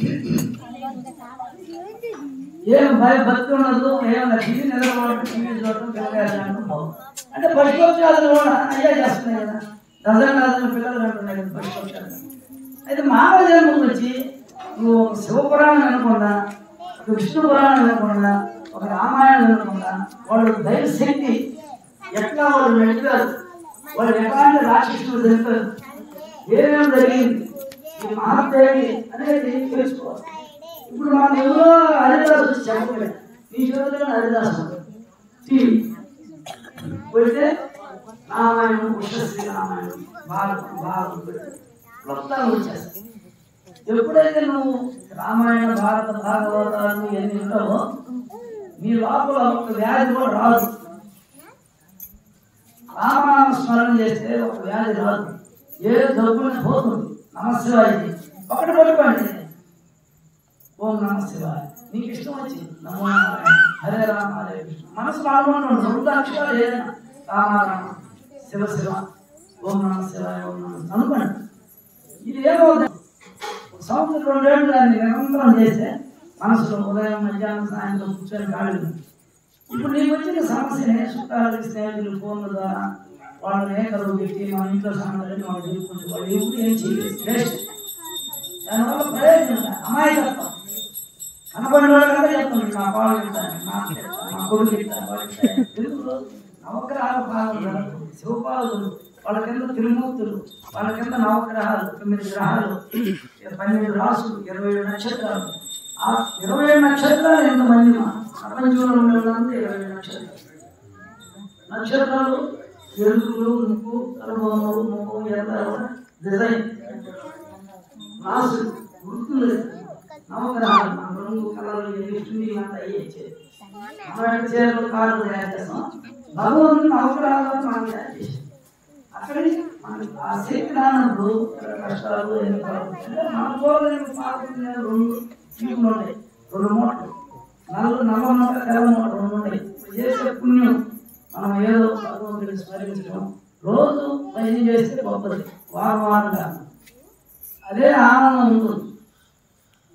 ఏం భక్తి ఉండదు, ఏమన్నా టీవీ నిద్రపోవడం, టీవీ చూడటం, పిల్లలు అంటే పశుపక్షాలు కూడా అయ్యా చేస్తున్నాయి కదా, డజన్ పిల్లలు అంటున్నాయి కదా పశుపక్షాలు. అయితే మానవ జన్మకు వచ్చి నువ్వు ఒక శివపురాణం వినకుండా, ఒక విష్ణు పురాణం వినకుండా, ఒక రామాయణం వినకుండా, వాళ్ళు దైవశక్తి ఎట్లా వాళ్ళు వెళ్ళారు, వాళ్ళు ఎలాంటి రాక్షసులు తెలుస్తారు, ఏమేమి జరిగింది, ఈ మహాదేవి అనేది తెలుసుకోవాలి. ఇప్పుడు మనం ఎవరో హరిదాసు వచ్చి చెప్పలేదు, నీ చదువులో హరిదాసు పెడితే రామాయణం, కృష్ణశ్రీ రామాయణం, భారతం, మొత్తాలు వచ్చేస్తాయి. ఎప్పుడైతే నువ్వు రామాయణ, భారత, భాగవతాలు ఎన్ని ఉంటావో నీ లోపల ఒక వ్యాధి కూడా రాదు. రామనామ స్మరణ చేస్తే ఒక వ్యాధి రాదు, ఏ జబ్బుని పోతుంది. నమశివాయ ఒకటి పట్టుకోండి, ఓం నమ శివాయ. నీకు ఇష్టం వచ్చింది నమో నారాయణ, హరే రామ హరే కృష్ణ. మనసు పాల్గొంటూ 2 అక్షరాలు ఏదైనా రామ రామ శివ శివ, ఓం నమ శివాయ, ఓం నమ అనుకోండి. ఇది ఏమవుతుంది? సంవత్సరం 2 ఏళ్ళు దాన్ని నిరంతరం చేస్తే మనసులో ఉదయం, మధ్యాహ్నం, సాయంత్రం కూర్చొని కాళ్ళు. ఇప్పుడు నీకు వచ్చిన సమస్యని చుట్టాలు, స్నేహితులు ఫోన్ల ద్వారా వాళ్ళని ఏకరువు పెట్టి మన ఇంట్లో సంగతి మనం తెలుసుకుంటే వాళ్ళు ఎప్పుడు ఏం చేయలేదు. దానివల్ల ప్రయోజనం అమాయకత్వం. కనపడిన వాళ్ళు కదా చెప్తుంది, నా పాలు తింటాను, నా కొడుకు తింటాను, తెలుగులో నవగ్రహాలు పాలు, శివపాలు, వాళ్ళ కింద తిరుమూర్తులు, వాళ్ళ కింద నవగ్రహాలు, 9 గ్రహాలు, 12 రాసులు, 27 నక్షత్రాలు. ఆ 27 నక్షత్రాలు ఎంతమంది ప్రపంచంలో ఉండేదంతా 27 నక్షత్రాలు. నక్షత్రాలు ఎరుకులు, ముక్కు, కలబొమ్మలు, ముఖం, డిజైన్, రాసులు, వృత్తులు, నవగ్రహాలు, రంగు, కలర్లు, అంతా అయ్యేది. మనం చీరలు, కార్లు తయారు చేస్తాం. భగవంతుడు నవగ్రహాలు మనం తయారు చేసాం. అక్కడి మనకి ఆ శక్తి రానప్పుడు కష్టాలు మన కోరలేని పాల్గొనే 2 చీపులు ఉంటాయి, 2 మూటలు, నల్ల మూట, తెల్ల మూట 2 ఉంటాయి. చేసే పుణ్యం మనం ఏదో భగవంతుడిని స్మరించడం, రోజు భజన చేస్తే గొప్పది, వారంగా అదే ఆనందం ఉంటుంది.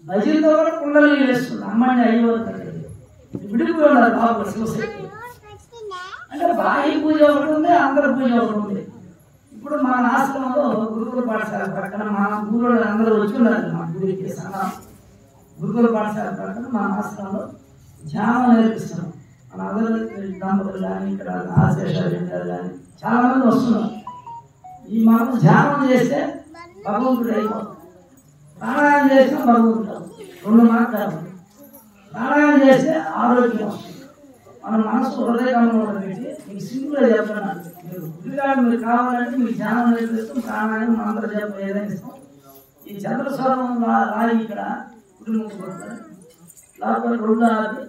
భజనతో కూడా కుండలు వేస్తుంది, అమ్మాయిని అయ్యో విడిపోయి ఉండాలి బాబు శివశక్తి. అంటే బాహ్య పూజ ఒకటి ఉంది, అంతర పూజ ఒకటి ఉంది. ఇప్పుడు మన ఆశ్రమంలో గురుకుల పాఠశాల ప్రక్కన మన ఊళ్ళో అందరూ వచ్చి ఉన్నారు. మా గుడికి సంఘం గురుకుల పాఠశాల ప్రక్కన మన ఆశ్రమంలో ధ్యానం నేర్పిస్తున్నాం. మన అందరూ దంపతులు కానీ, ఇక్కడ ఆశేషాలు కానీ చాలా మంది వస్తున్నారు. ఈ మనం ధ్యానం చేస్తే భగవంతుడు అయిపోతుంది, ప్రాణాయామం చేస్తే భగవంతుడు. 2 మార్గాలు. ప్రాణాయామం చేస్తే ఆరోగ్యం వస్తుంది. మన మనసు హృదయంలో పెట్టి మీకు సింపుల్గా చెప్తున్నాను. మీరు కావాలంటే మీకు ధ్యానం నేర్పిస్తాం, ప్రాణాయామం, మంత్ర జపం ఏదైనా ఇస్తాం. ఈ చంద్రస్వరం రాయి ఇక్కడ కుటుంబం లోపల 2 ఆపి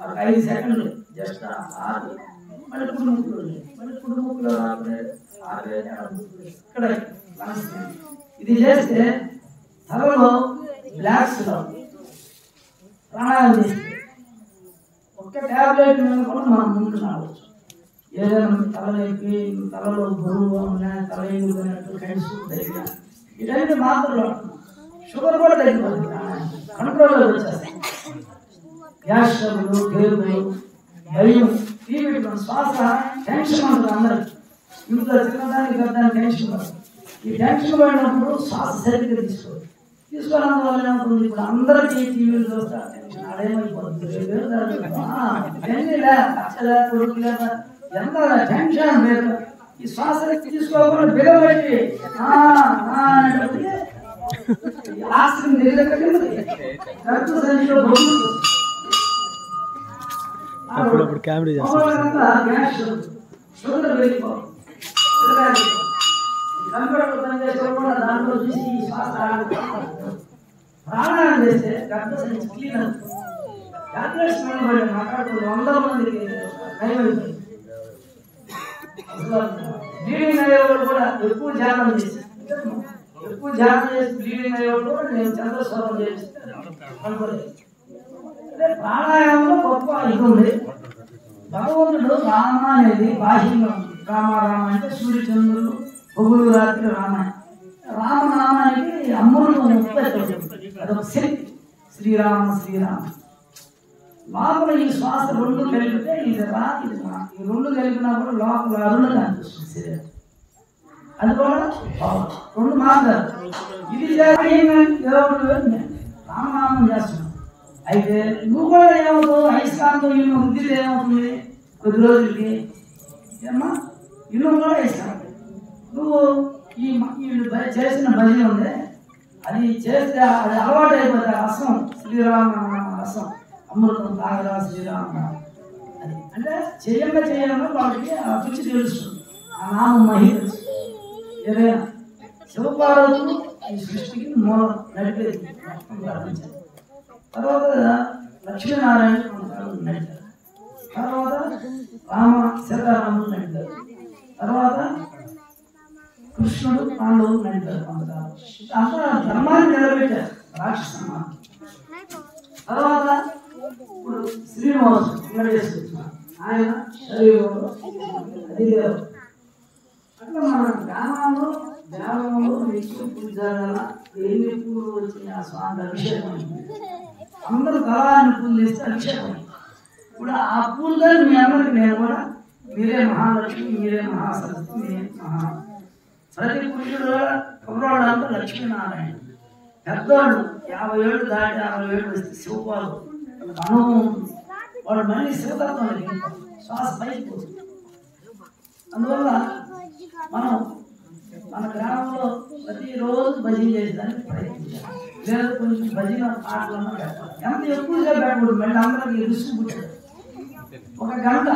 ఒక 5 సెకండ్లు జస్ట్ ఆపి మళ్ళీ కుటుంబకులు, మళ్ళీ కుటుంబకులు ఇక్కడ మనసు. ఇది చేస్తే తలలో బ్లాక్స్ ప్రాణాయామం చేస్తే ఒక్క ట్యాబ్లెట్ మీద కూడా మనం ముందు రావచ్చు. ఏదైనా తలనొప్పి తలలో బరువుగా ఉన్నా తల ఎగురుకున్నట్టు కడుసు తగ్గిన ఇలాంటి మాత్రలు షుగర్ కూడా తగ్గిపోతుంది కంట్రోల్లో వచ్చేస్తాయి గ్యాస్ ట్రబుల్ పేరులు భయం ఇవి శ్వాస టెన్షన్ ఉంటుంది అందరికి ఇంట్లో తినడానికి పెద్దదానికి టెన్షన్ ఉంటుంది ఈ టెన్షన్ పడినప్పుడు శ్వాస సరిగ్గా తీసుకోవడం ఏమవుతుంది ఇప్పుడు అందరికీ టీవీలు చూస్తా టెన్షన్ అదేమైపోతుంది ఎంత టెన్షన్ లేదు ఈ శ్వాస తీసుకోకుండా బిగబట్టి ఆస్తిని అప్పుడప్పుడు కామెడీ చేస్తారు షుగర్ వెళ్ళిపోతుంది కంప్యూటర్ పని చేసుకోకుండా దాంట్లో చూసి శ్వాస ప్రాణాయామం చేస్తే గర్భసంచి క్లీన్ అవుతుంది క్యాల్కులేషన్ మాట్లాడుతుంది 100 మందికి నయమైపోయింది బ్లీడింగ్ అయ్యేవాళ్ళు కూడా ఎక్కువ ధ్యానం చేసి బ్లీడింగ్ అయ్యేవాళ్ళు కూడా నేను చంద్రస్వరం చేసి అనుకోలేదు అంటే ప్రాణాయామంలో గొప్ప ఇది ఉంది భగవంతుడు రామ అనేది బాహ్యంగా ఉంది రామ అంటే సూర్యచంద్రుడు పొగులు రాత్రి రామనామానికి అమృతం అదొక శక్తి శ్రీరామ లోపల ఈ శ్వాస రెండు కలిపితే ఇది రా ఇది మా ఈ రెండు కలిపినప్పుడు లోపల అరుణగా అనిపిస్తుంది శరీరం అది కూడా రెండు మాట్లాడు ఇది రామనామం చేస్తున్నాం అయితే నువ్వు కూడా ఏమవుతావు అయస్కాంతం ఇల్లు వృద్ధిలో ఏమవుతుంది కొద్ది రోజులకి ఏమన్నా ఇల్లు కూడా అయస్కాంతం నువ్వు ఈ చేసిన భజన ఉంది అది చేస్తే అది అలవాటు అయిపోతే రసం శ్రీరామ రసం అమృతం తాగరా శ్రీరామ అది అంటే చేయంగా వాళ్ళకి ఆ రుచి తెలుస్తుంది ఆ నామం మహి తెలుస్తుంది ఏదైనా శివపార్వతులు ఈ సృష్టికి మూలం నడిపేది ప్రారంభించారు తర్వాత లక్ష్మీనారాయణ నడిపారు తర్వాత సీతారాములు నడిపారు తర్వాత కృష్ణుడు పాండవులు నడిపారు కొంతకాలం అంతా ధర్మాన్ని నిలబెట్టారు రాక్షస తర్వాత ఇప్పుడు శ్రీనివాసుడు వెంకటేశ్వర ఆయన శరీరంలో అది అట్లా మన గ్రామంలో దేవాలయంలో నిత్యం పూజ ఎన్ని పూలు వచ్చి ఆ స్వామి అభిషేకం అందరూ కళాన్ని పూలు చేస్తే అభిషేకం ఇప్పుడు ఆ పూలు కానీ మీ అందరికి నేను కూడా మీరే మహాలక్ష్మి మీరే మహాసరస్వతి మీరే మహా ప్రతి పురుషుడు కుర్రాడు అంతా లక్ష్మీనారాయణ పెద్దవాళ్ళు 50 ఏళ్ళు దాటి 60 ఏళ్ళు వస్తే శివపాలు అనుభవం వాళ్ళు మళ్ళీ శివతత్వానికి శ్వాస పైకి పోతుంది అందువల్ల మనం మన గ్రామంలో ప్రతిరోజు భజన చేసేదానికి ప్రయత్నించాలి లేదా కొంచెం భజన పాటలన్నా పెట్టాలి ఎంత ఎక్కువగా పెట్టకూడదు మళ్ళీ అందరికి రుసుకు పుట్టాడు 1 గంట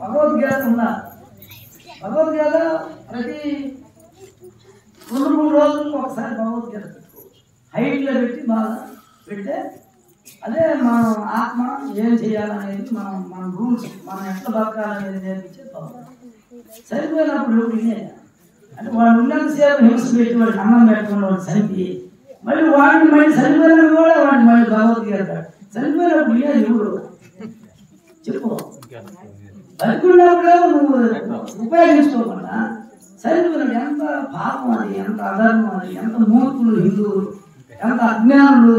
భగవద్గీత ఉండాలి భగవద్గీత ప్రతి 2-3 రోజులకు ఒకసారి భగవద్గీత పెట్టుకోవచ్చు హైట్లో పెట్టి బాగా పెడితే అదే మనం ఆత్మ ఏం చేయాలనేది మన రూల్స్ మనం ఎట్లా బతకాలనేది నేర్పించే సరిపోయినప్పుడు అంటే వాడు ఉన్నంతసేపు హింస పెట్టి వాడికి అన్నం పెట్టకుండా వాడు చనిపి మళ్ళీ వాడిని చనిపోయినప్పుడు కూడా వాడిని మళ్ళీ భగవద్గీత చనిపోయినప్పుడు ఎవడు చెప్పు బతుకున్నప్పుడు నువ్వు ఉపయోగించుకోకుండా చనిపోయినప్పుడు ఎంత పాపం అది ఎంత అధర్మం అది ఎంత మూర్ఖులు హిందువులు ఎంత అజ్ఞానులు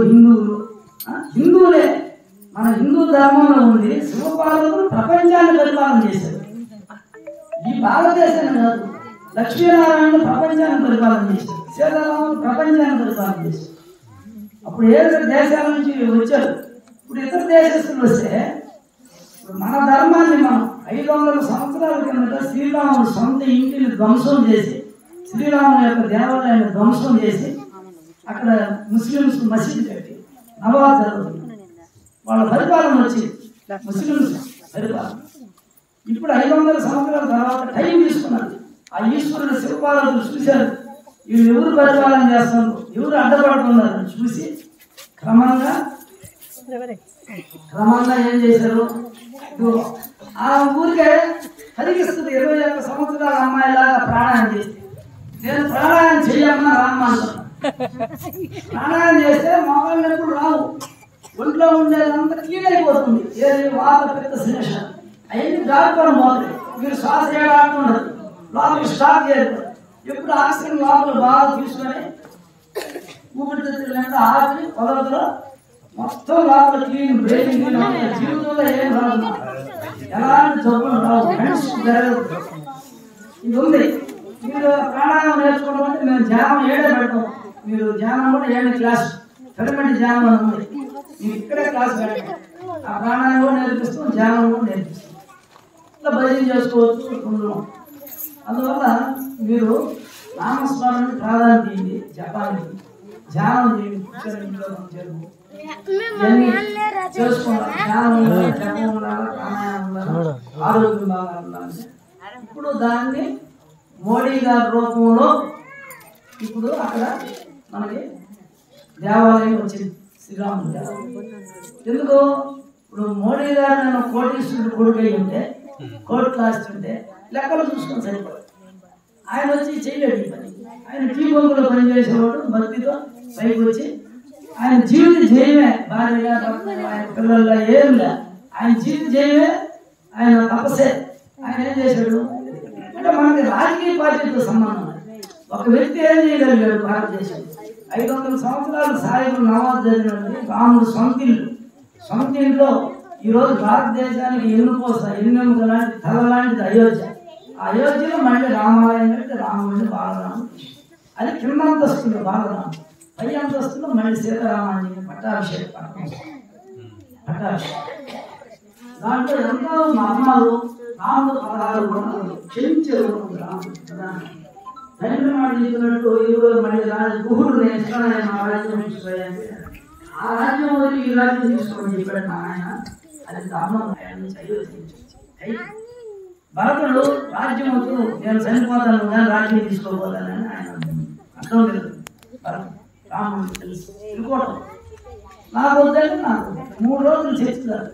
హిందువులే మన హిందూ ధర్మంలో ఉండి శివపార్వతులు ప్రపంచాన్ని పరిపాలన చేశారు ఈ భారతదేశాన్ని కాదు లక్ష్మీనారాయణ ప్రపంచాన్ని పరిపాలన చేశారు సీతారాములు ప్రపంచాన్ని పరిపాలన చేశారు అప్పుడు ఏ దేశాల నుంచి వచ్చారు ఇప్పుడు ఇతర దేశస్తులు వస్తే మన ధర్మాన్ని మనం 500 సంవత్సరాల కిందట శ్రీరాముడు సొంత ఇంటిని ధ్వంసం చేసి శ్రీరాముని యొక్క దేవాలయాన్ని ధ్వంసం చేసి అక్కడ ముస్లిమ్స్ మసీదు కట్టి నవాజ్ జరుగుతుంది వాళ్ళ పరిపాలన వచ్చి ముస్లిమ్స్ పరిపాలన ఇప్పుడు 500 సంవత్సరాల తర్వాత టైం తీసుకున్నారు ఆ ఈశ్వరుడు శివపార్వతులు చూశారు వీళ్ళు ఎవరు పరిపాలన చేస్తున్నారు ఎవరు అడ్డపడుతున్నారు చూసి క్రమంగా ఏం చేశారు ఆ ఊరికే కలిగిస్తుంది 21 సంవత్సరాల అమ్మాయిలాగా ప్రాణాయం చేసి నేను ప్రాణాయం చెయ్యమ్మా రామ్మ ప్రాణాయం చేస్తే మొబైల్ ఎప్పుడు రావు ఒంట్లో ఉండేదంతా క్లీన్ అయిపోతుంది ఏది వాత పెద్ద శేష అవన్నీ దాటుకోవడం మొదలు మీరు శ్వాస చేయడానికి లోపల స్టాప్ చేయాలి. ఎప్పుడు ఆక్సిజన్ లోపల బాగా తీసుకొని ఊపిరితిత్తులు లేక ఆపి వదలతో మొత్తం లోపల క్లీన్ బ్రీతింగ్ జీవితంలో ఏం రాదు, ఎలాంటి జబ్బులు రావు, ఫ్రెండ్స్ జరగదు. ఇది ఉంది. మీరు ప్రాణాయామం నేర్చుకోవడం అంటే మేము ధ్యానం 7 పెడతాం. మీరు ధ్యానం కూడా 7 క్లాస్ పిరమిడ్ ధ్యానం అని ఉంది. మీరు ఇక్కడే క్లాస్ పెడతాం. ఆ ప్రాణాయామం కూడా నేర్పిస్తాం, ధ్యానం కూడా నేర్పిస్తాం. ఇట్లా భజన చేసుకోవచ్చు. అందువల్ల మీరు నామస్మరణ ప్రాధాన్యత ఇవ్వండి, జపానికి ధ్యానం చేయండి. కూర్చొని ఇంట్లో జరుగు ఇవన్నీ చేసుకోవాలి. ధ్యానం ఉండాలి, జపం ఉండాలి, ప్రాణాయామం ఉండాలి, ఆరోగ్యం బాగా ఉండాలి. ఇప్పుడు దాన్ని మోడీ గారి రూపంలో ఇప్పుడు అక్కడ మనకి దేవాలయం వచ్చింది, శ్రీరాముడు దేవాలయం. ఎందుకు ఇప్పుడు మోడీ గారు నేను కోటీశ్వరుడు కొడుకు అయి ఉంటే, కోర్టు క్లాస్ ఉంటే లెక్కలు చూసుకొని సరిపడదు. ఆయన వచ్చి చేయలేడు ఈ పని. ఆయన టీ బొమ్మలో పనిచేసేవాడు, భక్తితో పైకి వచ్చి ఆయన జీవిత జయమే, భార్య ఆయన పిల్లల ఏం లే, ఆయన జీవిత జయమే, ఆయన తపస్సే. ఆయన ఏం చేశాడు అంటే మనకి రాజకీయ పార్టీతో సంబంధం. ఒక వ్యక్తి ఏం చేయగలిగాడు భారతదేశం 500 సంవత్సరాలు సాయిబు నవాజ్ జరిగినట్టు రాముడు సొంత ఇంట్లో ఈరోజు భారతదేశానికి ఎన్నుముక లాంటి తల లాంటిది అయోధ్య. ఆ అయోధ్యలో మళ్ళీ రామాలయం అంటే రాముడిని బాలరాముడు, అది కింద అంతస్తులో బాలరాముడు, పై అంతస్తులో మళ్ళీ సీతారామాన్ని పట్టాభిషేకం. దాంట్లో ఎంతో మర్మాలు. రాముడు 16 గుణాలు క్షమించే గుణం రాముడు. తండ్రి మాట చెప్పినట్టు ఈరోజు మళ్ళీ గుహుడు నేను ఆ రాజ్యం తీసుకుపోయాను, ఆ రాజ్యం వదిలి ఈ రాజ్యం తీసుకోమని చెప్పాడు మా ఆయన. అది దారుణం. భరతుడు రాజ్యం వద్దు, నేను చనిపోతాను కానీ రాజ్యం తీసుకోపోతానని ఆయన అర్థం లేదు. భరతుడు రాముడు తెలుసు ఇంకోటం నాకు వద్దంటే నాకు 3 రోజులు చేస్తున్నారు.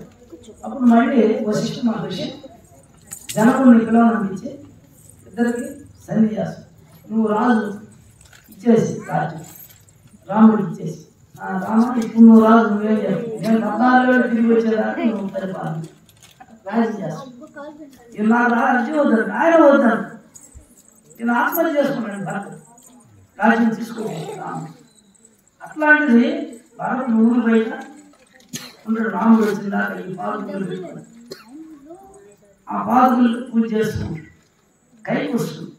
అప్పుడు మళ్ళీ వశిష్ఠ మహర్షి జనకుడిని పిలవనిపించి ఇద్దరికి సంధి చేస్తాడు. నువ్వు రాజు ఇచ్చేసి రాజు రాముడు ఇచ్చేసి, రామ ఇప్పుడు నువ్వు రాజు నువ్వేం చేస్తావు, నేను 14 ఏళ్ళు తిరిగి వచ్చేదాన్ని నువ్వు పరిపాలన రాజు చేస్తావు. ఇది నా రాజ్యం వద్దాను, ఆయన వద్దాను, నేను ఆత్మహత్య చేసుకున్నాను. భరతుడు రాజ్యం తీసుకోవాలి రాముడు. అట్లాంటిది భరతుడు ఊరు బయట ఉంటాడు. రాముడు వచ్చిందాక ఈ పాదుకులు పెట్టుకున్నాడు. ఆ పాదుకులు పూజ చేస్తున్నాడు. కైకి వస్తుంది.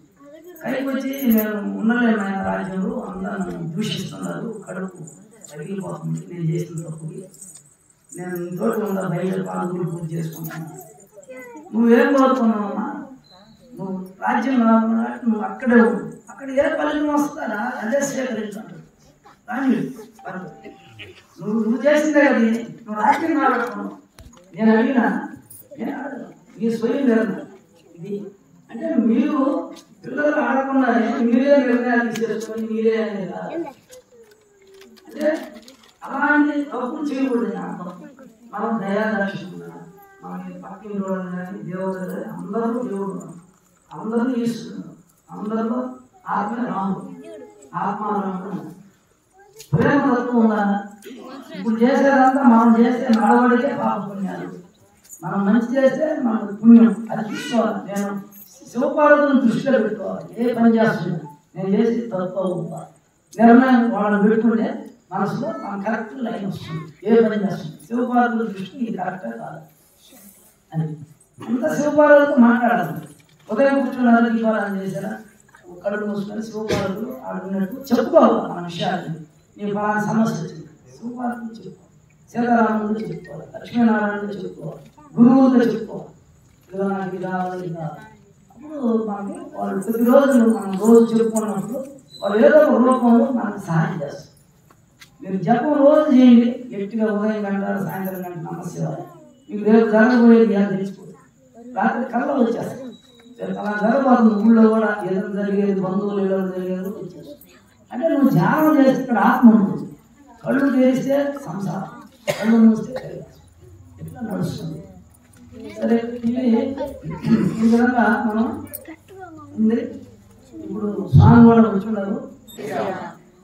కైకి వచ్చి నేను ఉండలేను ఆయన రాజ్యంలో, అందరూ నన్ను దూషిస్తున్నారు, కడుపు తగిలిపోతుంది, నేను చేసిన తప్పుకి నేను ఇంకోటి ఉందా బయట పాదుకులు పూజ చేసుకుంటాను. నువ్వేం కోరుకున్నావమ్మా, నువ్వు రాజ్యం రాకున్నాడు, నువ్వు అక్కడే ఉండు, అక్కడ ఏ ఫలితం వస్తారా అదే స్వీకరించుకుంటాడు. రాని నువ్వు చేసిందే కదా, నువ్వు రాజ్యం రావడం నేను అడిగినా, నేను అడగను, నీ స్వయం నిర్ణయం ఇది. అంటే మీరు పిల్లలు ఆడకుండానే మీరే నిర్ణయాలు తీసుకొని మీరే అనేది కాదు. అంటే అలాంటి తప్పులు చేయకూడదు. మనం దయాదర్శనం, మనకి పక్కింటి వాళ్ళు కానీ దేవుడు కానీ అందరూ దేవుడు, అందరూ ఈశ్వరుడు, అందరిలో ఆత్మ రాముడు, ఆత్మారాముడు. ప్రేమ తత్వం ఉందా? ఇప్పుడు చేసేదంతా మనం చేసే నడవడికే పాప పుణ్యాలు. మనం మంచి చేస్తే మనకు పుణ్యం, అది చూసుకోవాలి. నేను శివపార్వతులను దృష్టిలో పెట్టుకోవాలి. ఏ పని చేస్తున్నా నేను చేసి తక్కువ నిర్ణయం వాళ్ళని పెట్టుకుంటే మనసులో మనం కరెక్ట్ లైన్ వస్తుంది. ఏ పని చేస్తుంది శివపార్వతుల దృష్టి ఇది కరెక్టే కాదు అని అంత శివపార్వతులతో మాట్లాడాలి. ఉదయం కూర్చున్నారు, దీపారాధన చేశారా, కడుపు మూసుకొని శివపార్వతులు ఆడుకున్నట్టు చెప్పుకోవాలి. మన విషయాన్ని నీ ఫలానా సమస్య వచ్చింది శివపార్వతులు చెప్పుకోవాలి, సీతారాములతో చెప్పుకోవాలి, లక్ష్మీనారాయణతో చెప్పుకోవాలి, గురువులతో చెప్పుకోవాలి. ఇలా నాకు ఇది కావాలి, ఇది కావాలి. అప్పుడు మనకి వాళ్ళు ప్రతిరోజు మనం రోజు చెప్పుకున్నప్పుడు వాళ్ళు ఏదో ఒక రూపంలో మనకు సహాయం చేస్తారు. మీరు జపం రోజు చేయండి, గట్టిగా ఉదయం గంట సాయంత్రం గంట నమస్కారం. మీకు రేపు జరగబోయేది అని తెలిసిపోతుంది. రాత్రి కళ్ళ వచ్చేస్తారు. అలా జరగబోతుంది. ఊళ్ళో కూడా ఏదైనా జరిగేది, బంధువులు ఏదో జరిగేది వచ్చేస్తుంది. అంటే నువ్వు ధ్యానం చేస్తే ఇక్కడ ఆత్మ ఉంటుంది. కళ్ళు తెరిస్తే సంసారం, కళ్ళు మూస్తే ఇట్లా నడుస్తుంది. సరే, ఈ విధంగా మనం ఉంది. ఇప్పుడు స్వామి కూడా కూర్చున్నారు.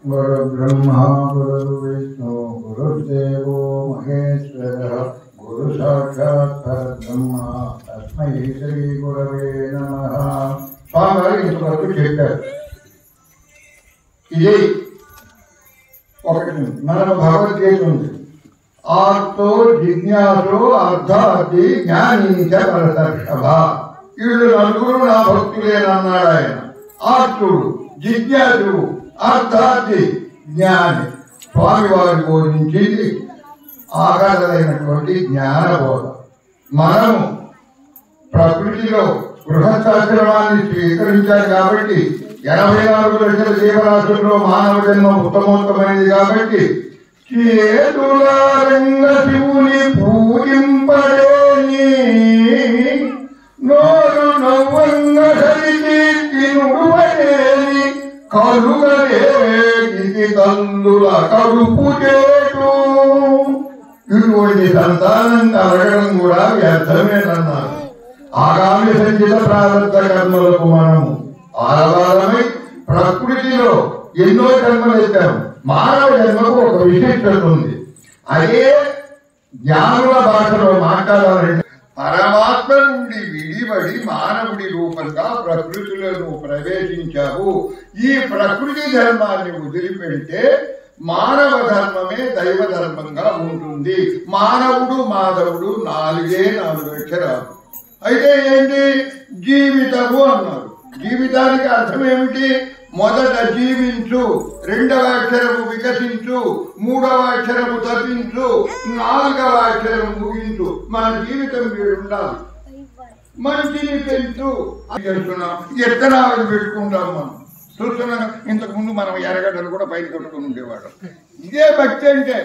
గురు బ్రహ్మ గురు విష్ణు గురుదేవో మహేశ్వర గురు సాక్షాత్ పరబ్రహ్మ మహేశ్వరి గురవే నమః. స్వామివారు ఇంతవరకు చెప్పారు. ఇది ఒకటి. మన భగవద్గీత ఉంది, ఆర్తో జిజ్ఞాసో అర్థార్థి జ్ఞానీచ పరదర్శభ. వీళ్ళు నలుగురు నా భక్తులేనన్నాడు ఆయన. ఆర్తుడు, జిజ్ఞాసుడు, అర్థార్థి, జ్ఞాని. స్వామివారి బోధించింది ఆకాశమైనటువంటి జ్ఞానబోధ. మనము ప్రకృతిలో గృహస్థాశ్రమాన్ని స్వీకరించాలి కాబట్టి 84 లక్షల జీవరాశుల్లో మానవ జన్మ ఉత్తమోత్తమైనది కాబట్టి చేతులారంగ శివుని పూజింపలేని నోరు నవ్వంగ సరికీర్తి నుడువలేని కలుగలేని తల్లుల కడుపు చేటు. ఇటువంటి సంతానం కలగడం కూడా వ్యర్థమేనన్నారు. ఆగామి సంచిత ప్రారంభ కర్మలకు మనము ఆలవాలమై ప్రకృతిలో ఎన్నో జన్మలు ఎత్తాము. మానవ జన్మకు ఒక విశిష్టత ఉంది. అదే జ్ఞానుల భాషలో మాట్లాడాలంటే పరమాత్మ నుండి విడిబడి మానవుడి రూపంగా ప్రకృతిలో ప్రవేశించావు. ఈ ప్రకృతి ధర్మాన్ని వదిలిపెడితే మానవ ధర్మమే దైవ ధర్మంగా ఉంటుంది. మానవుడు మాధవుడు 4 అక్షరాలు. అయితే ఏంటి? జీవితము అన్నారు. జీవితానికి అర్థం ఏమిటి? మొదట జీవించు, 2వ అక్షరము వికసించు, 3వ అక్షరము తప్పించు, 4వ అక్షరం ముగించు. మన జీవితం మీరు ఉండాలి. మంచిని పెంచు చేస్తున్నాం. ఎత్తనాలు పెట్టుకుంటాం. మనం చూస్తున్నాం. ఇంతకు ముందు మనం ఎరగడ్డలు కూడా బయట కొట్టుకుని ఉండేవాడు. ఇదే భక్తి అంటే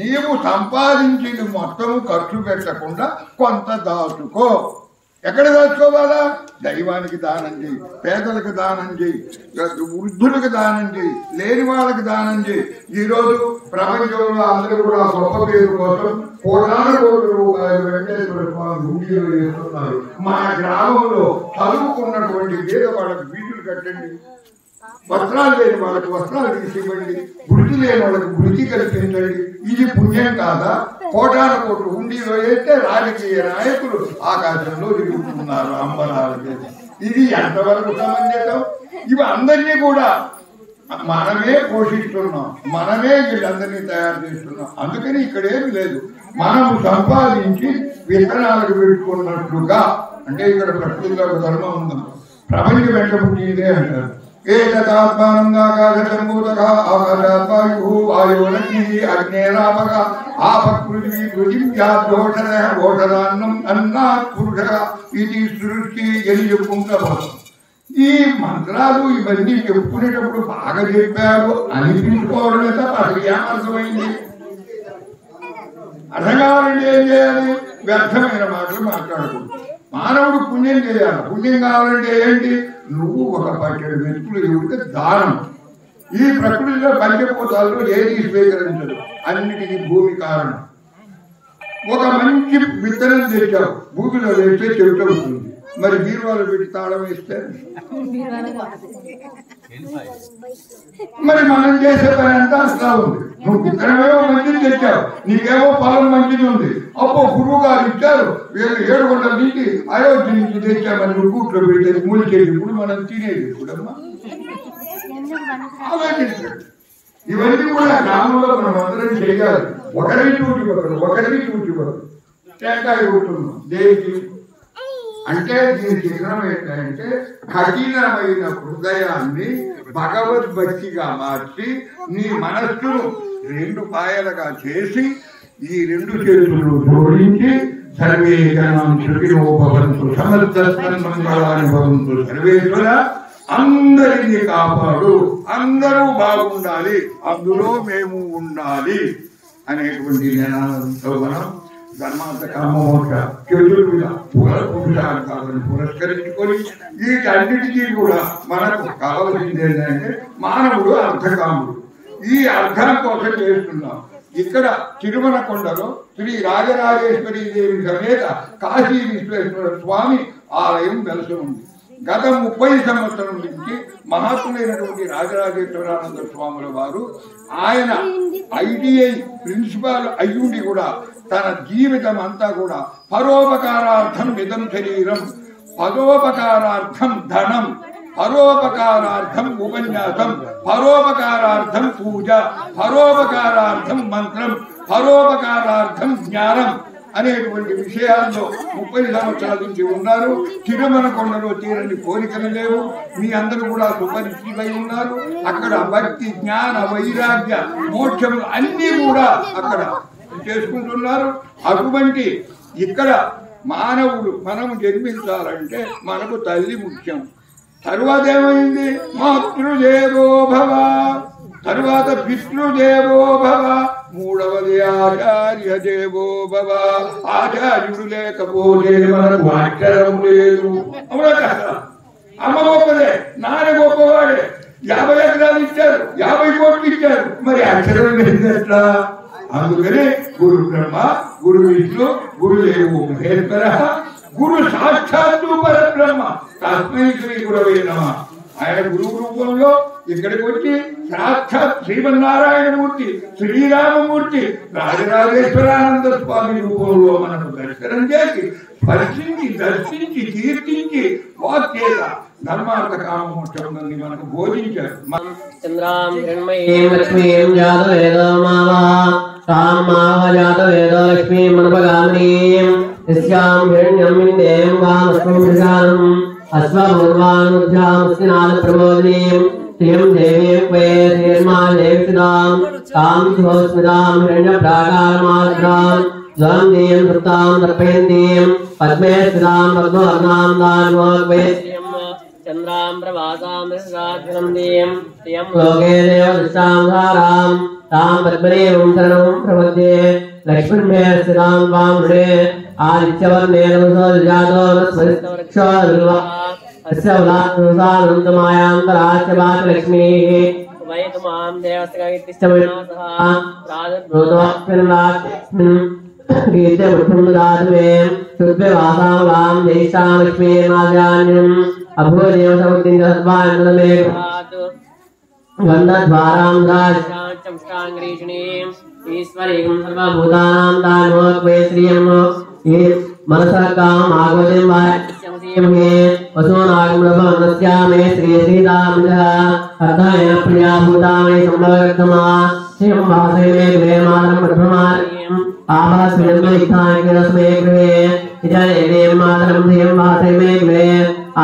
నీవు సంపాదించింది మొత్తము ఖర్చు పెట్టకుండా కొంత దాచుకో. ఎక్కడ దాచుకోవాలా? దైవానికి దానం చేయి, పేదలకు దానం చేయి, వృద్ధులకు దానం చేయి, లేని వాళ్ళకి దానం చేయి. ఈరోజు ప్రపంచంలో అందరూ కూడా గొప్ప పేరు కోసం ₹1,00,00,000 వెంకటేశ్వర స్వామి హుండీలు వేస్తున్నారు. మన గ్రామంలో చదువుకున్నటువంటి పేద వాళ్ళకి వీధులు కట్టండి, వస్త్రాలు లేని వాళ్ళకి వస్త్రాలు తీసివ్వండి, వృత్తి లేని వాళ్ళకి వృత్తి కల్పించండి. ఇది పుణ్యం కాదా? కోటాను హుండీలో వేస్తే రాజకీయ నాయకులు ఆకాశంలో తిరుగుతున్నారు అంబరాలకి. ఇది ఎంతవరకు సమంజసం? ఇవి అందరినీ కూడా మనమే పోషిస్తున్నాం, మనమే వీళ్ళందరినీ తయారు చేస్తున్నాం. అందుకని ఇక్కడేమి లేదు. మనము సంపాదించి విత్తనాలకు పెట్టుకున్నట్లుగా. అంటే ఇక్కడ ప్రకృతిలో ధర్మం ఉంది. ప్రపంచం వెంట పుట్టిందే అంటారు. ఏతాత్మానందాకాశంభూతగా ఆకాశాత్మాయు వాయువనగ్ని అగ్నేరాపక ఆపకృతి పృథివ్యాదోషదాన్నం అన్నాత్ పురుష ఇది సృష్టి అని చెప్పుకుంటారు. ఈ మంత్రాలు ఇవన్నీ చెప్పుకునేటప్పుడు బాగా చెప్పారు అనిపించుకోవడమే తప్ప అసలు ఏమర్థమైంది? అర్థం కావాలంటే ఏం చేయాలి? వ్యర్థమైన మాటలు మాట్లాడకూడదు. మానవుడు పుణ్యం చేయాలి. పుణ్యం కావాలంటే ఏంటి? నువ్వు ఒక 12 మెతుకులు ఇవ్వక దానం. ఈ ప్రకృతిలో పంచభూతాల్లో ఏది స్వీకరించదు. అన్నిటికీ భూమి కారణం. ఒక మంచి విత్తనం తెచ్చావు, భూమిలో వేస్తే చెవిటవుతుంది. మరి బీరువాలో పెట్టి తాళం వేస్తే మరి మనం చేసే పని అంతా అట్లా ఉంది. నువ్వు విత్తనమేమో మంచిది తెచ్చావు, నీకేమో పొలం మంచిది ఉంది. అప్పో గురువు గారు ఇచ్చారు, 700 నీటి అయోధ్య నుంచి తెచ్చామని నువ్వు కూట్లో పెడితే మూలికేది ఇప్పుడు మనం తినేది ఎప్పుడమ్మా? ఆలోచించాడు. ఇవన్నీ కూడా గ్రామంలో మనం అందరం చేయాలి. ఒకరికి చూచి ఒకరు టెంకాయ కొట్టున్నాం దేనికి అంటే దీని చిహ్నం ఏంటంటే కఠినమైన హృదయాన్ని భగవద్భక్తిగా మార్చి నీ మనస్సును 2 పాయలుగా చేసి ఈ 2 చేతులు జోడించి సర్వే జనం సుఖినో భవంతు సమర్థమంగళాని భవంతు సర్వేశ్వర, అందరినీ కాపాడు, అందరూ బాగుండాలి, అందులో మేము ఉండాలి అనేటువంటి నినాదంతో మనం ధర్మాంత కామోక్ష చతుర్విధ పురుషార్థాలను పురస్కరించుకొని వీటన్నిటికీ కూడా మనకు కావలసింది ఏంటంటే మానవుడు అర్థకాముడు. ఈ అర్థం కోసం చేస్తున్నాం. ఇక్కడ తిరుమల కొండలో శ్రీ రాజరాజేశ్వరి దేవి సమేత కాశీ విశ్వేశ్వర స్వామి ఆలయం వెలసి ఉంది. గత 30 సంవత్సరం నుంచి మహాత్ములైనటువంటి రాజరాజేశ్వరానంద స్వాముల వారు ఆయన ఐడిఐ ప్రిన్సిపాల్ అయ్యుండి కూడా తన జీవితం అంతా కూడా పరోపకారార్థం ఇదం శరీరం, పరోపకారార్థం ధనం, పరోపకారార్థం ఉపన్యాసం, పరోపకారార్థం పూజ, పరోపకారార్థం మంత్రం, పరోపకారార్థం జ్ఞానం అనేటువంటి విషయాల్లో 30 సంవత్సరాల నుంచి ఉన్నారు. తిరుమల కొండలో తీరని కోరికలు లేవు. మీ అందరూ కూడా సుపరిచితులై ఉన్నారు. అక్కడ భక్తి, జ్ఞాన, వైరాగ్య, మోక్షములు అన్నీ కూడా అక్కడ చేసుకుంటున్నారు. అటువంటి ఇక్కడ మానవుడు మనము జన్మించాలంటే మనకు తల్లి ముఖ్యం. తరువాత ఏమైంది? మాతృదేవో భవ, తరువాత పితృదేవో భవ, మూడవది ఆచార్య దేవో భవ. ఆచార్యుడు లేకపోతే మనకు అక్షరము లేదు. అవునా కదా? అమ్మ గొప్పదే, నాన్న గొప్పవాడే. 50 ఎకరాలు ఇచ్చారు, 50 కోట్లు ఇచ్చారు, మరి అక్షరం లేదు ఎట్లా? అందుకని గురు బ్రహ్మ, గురు విష్ణు, గురుదేవో మహేశ్వర, గురు సాక్షాత్తు పరబ్రహ్మ, తస్మై శ్రీ గురవే నమః. ఆయన గురువు రూపంలో ఇక్కడికి వచ్చి సాక్షాత్ శ్రీమన్నారాయణమూర్తి, శ్రీరామమూర్తి, రాజరాజేశ్వరానంద స్వామి రూపంలో మనకు దర్శనం చేసి స్పర్శించి, దర్శించి, కీర్తించి వాక్యేత ధర్మార్థ కామమోక్షాన్ని మనకు బోధించారు. చంద్రాం హిరణ్మయీం లక్ష్మీం జాతవేదో మావా తాం మావా జాతవేదో లక్ష్మీం మనపగామినీం యస్యాం హిరణ్యం ఇందేం గామస్వం మృగానం అశ్వపూర్వానుధ్యామస్తినాథ ప్రబోధినీం శ్రీం దేవీం క్వే శ్రీర్మాదేవిదాం తాం శుభస్మితాం హిరణ్యప్రాకారమాద్రాం జ్వరం దీం వృత్తాం దర్పయంతీం పద్మే స్థితాం పద్మవర్ణాం దాన్వోగ్వే చంద్రాం ప్రభాసాం రాజ్యం దీం శ్రియం లోకే దేవదృష్టాం ధారాం తాం పద్మనేవం శరణం ప్రపద్యే లక్ష్మీర్మే స్థితాం వాం వృడే ఆదిత్యవర్ణేన జాతో స్మరిస్తవృక్షో దుర్వా అస్య ఉదాత్మసానందమాయాంతరాశ్చ లక్ష్మీః వైతమాం దేవస్కైతిష్టమనాసః రాజద్భూతోస్మిన్ గీతముఖముదాతమే శుద్ధవాసాం దేశాం లక్ష్మీర్మాజాన్యం అభూదేవ సముద్దింగ సర్వానందమే భాతు గంధద్వారాం రాజాంగ్రీషణీం ఈశ్వరీం సర్వభూతానాం దానోక్వే శ్రియం ఏ మనసకాం ఆగోదిం వాచ్యంసీమహే వసోనాగమలభవనస్యామే శ్రీ శ్రీరామజః అర్థాయ ప్రియా భూతామే సంభవగతమా శ్రీం వాసయమే గృహే మాతరం ప్రథమారీం ఆభాస్మిన్మలిఖానిరస్మే గృహే ఇజయేదేం మాతరం శ్రీం వాసయమే గృహే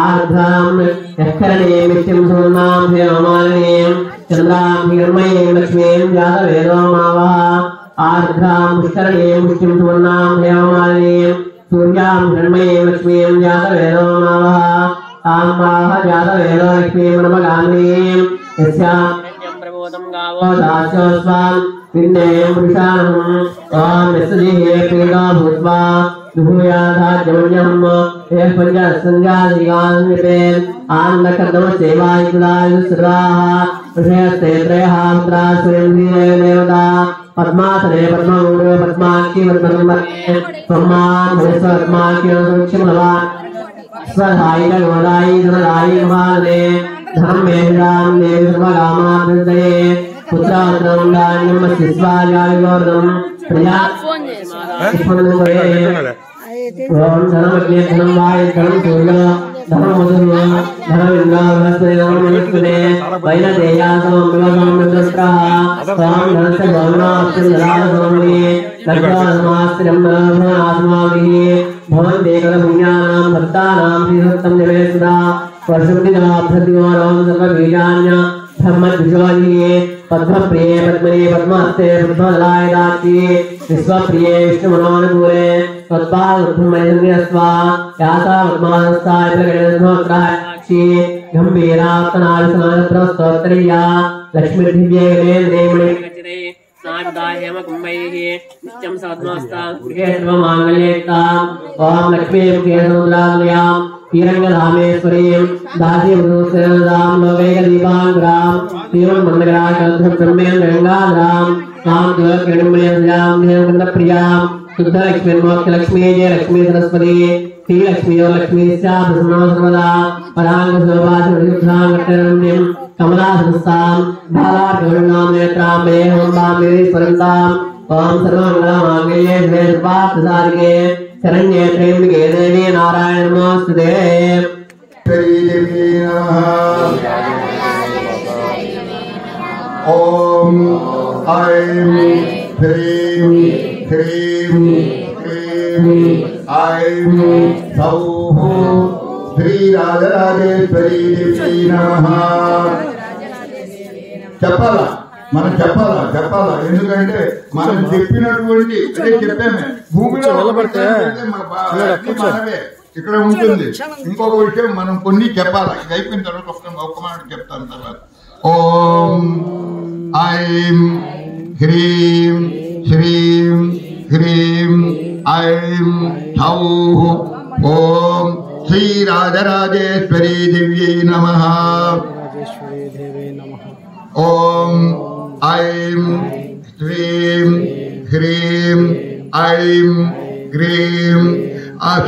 ఆర్ద్రాం యఃకరణీం మిత్యం సూర్ణాం హేమమాలినీం చంద్రాం హిరణ్మయీం లక్ష్మీం జాతవేదో మావః ఆర్ద్రాం పుష్కరణీం పుష్టిం సువర్ణాం హేమమాలినీం సూర్యాం హిరణ్మయీం లక్ష్మీం జాతవేదో మావః తాం మావః జాతవేదో లక్ష్మీం నమగామినీం యస్యాం ప్రబోధం గావో దాస్యోస్వాం విన్నేయం పురుషాణం ఓం యస్సజీహే పీడా భూత్వా దుహూయాధాజ్యమన్యం ఏ పంచసంధ్యాదిగాన్వితే ఆనందకర్దమ సేవాయుకులాయుస్రాః విషయస్తే త్రయః పుత్రాసురేంద్రియే దేవతా పద్మాసనే పద్మమూఢే పద్మాక్షి పద్మన్మనే బ్రహ్మాన్ భూస్వర్మాఖ్యో సూక్ష్మలవాన్ స్వధాయిక గోదాయి ధనదాయి మహానే ధర్మేంద్రాం దేవి సర్వకామాభిర్దయే పుత్రావత్రం ధాన్యం శిస్వాజాయుగోర్ధం ప్రజా ఓం ధనమగ్నే ధనం వాయ ధనం సూర్య ధనముదుర్య ధనమింద్రావహస్వే ధనమనుష్కునే వైనదేయాసమం వివసమృతస్త్రః స్వాం ధనస్య గౌరవాస్తిర్ధరాసమని లగ్నాసమాస్త్రం నరభనాసమాభిః భవంతేకలపుణ్యానాం భక్తానాం శ్రీసత్తం జవేసుదా వర్షుడినాభ్యతిమానం సర్వబీజాన్య బ్రహ్మద్విషోజియే పద్మప్రియే పద్మనే పద్మహస్తే పద్మదలాయ దాక్షి విశ్వప్రియే విష్ణుమనోనుకూలే తత్పాదృద్ధమయస్వా యాసా పద్మానస్తాయ ప్రగణోగ్రహాక్షి గంభీరాప్తనాభిసమనప్రస్తోత్తరీయా లక్ష్మీర్దివ్యేంద్రేమణి స్నాయుదాయేమ కుంభైః నిత్యం సద్మస్తాం గృహే సర్వమాంగళ్యేక్తాం ఓం లక్ష్మీం కేశముద్రాలయాం శ్రీరంగధామేశ్వరీం దాసీవృతోత్సరాం లోకైకదీపాంగ్రాం శ్రీమన్మందగరాశోద్ధం బ్రహ్మేంద్రగంగాధరాం తాం జ్యోతిర్మణీయాం దేవకందప్రియాం శుద్ధలక్ష్మీర్మోక్షలక్ష్మీ జయ లక్ష్మీ సరస్వతి श्रीलक्ष्मी और लक्ष्मी सर्वदा परांगशोभाषुभ्रांगटरण्यं कमलासनस्तां बालार्कवर्णां नेत्रां मेहम्बामेश्वरन्तां ओम सर्वमंगलमांगल्ये शिवे सर्वार्थसाधिके शरण्ये त्र्यंबके देवी नारायण नमोस्तुते। ओम ऐं ह्रीं ह्रीं क्लीं ऐं सौः श्रीराजराजेश्वरी देवी नमः। చెప్పాలా మనం చెప్పాలా ఎందుకంటే మనం చెప్పినటువంటి అంటే చెప్పామే భూమిలో నిలబడితే మనమే ఇక్కడ ఉంటుంది. ఇంకొక విషయం మనం కొన్ని చెప్పాలా, ఇది అయిపోయిన తర్వాత ఒక్క మాట చెప్తాను తర్వాత. ఓం ఐం హ్రీం శ్రీం హ్రీం ఐం సౌః ఓం శ్రీ రాజరాజేశ్వరీ దేవ్యై నమః। ఓం ఐం శ్రీం హ్రీం ఐం గ్రీం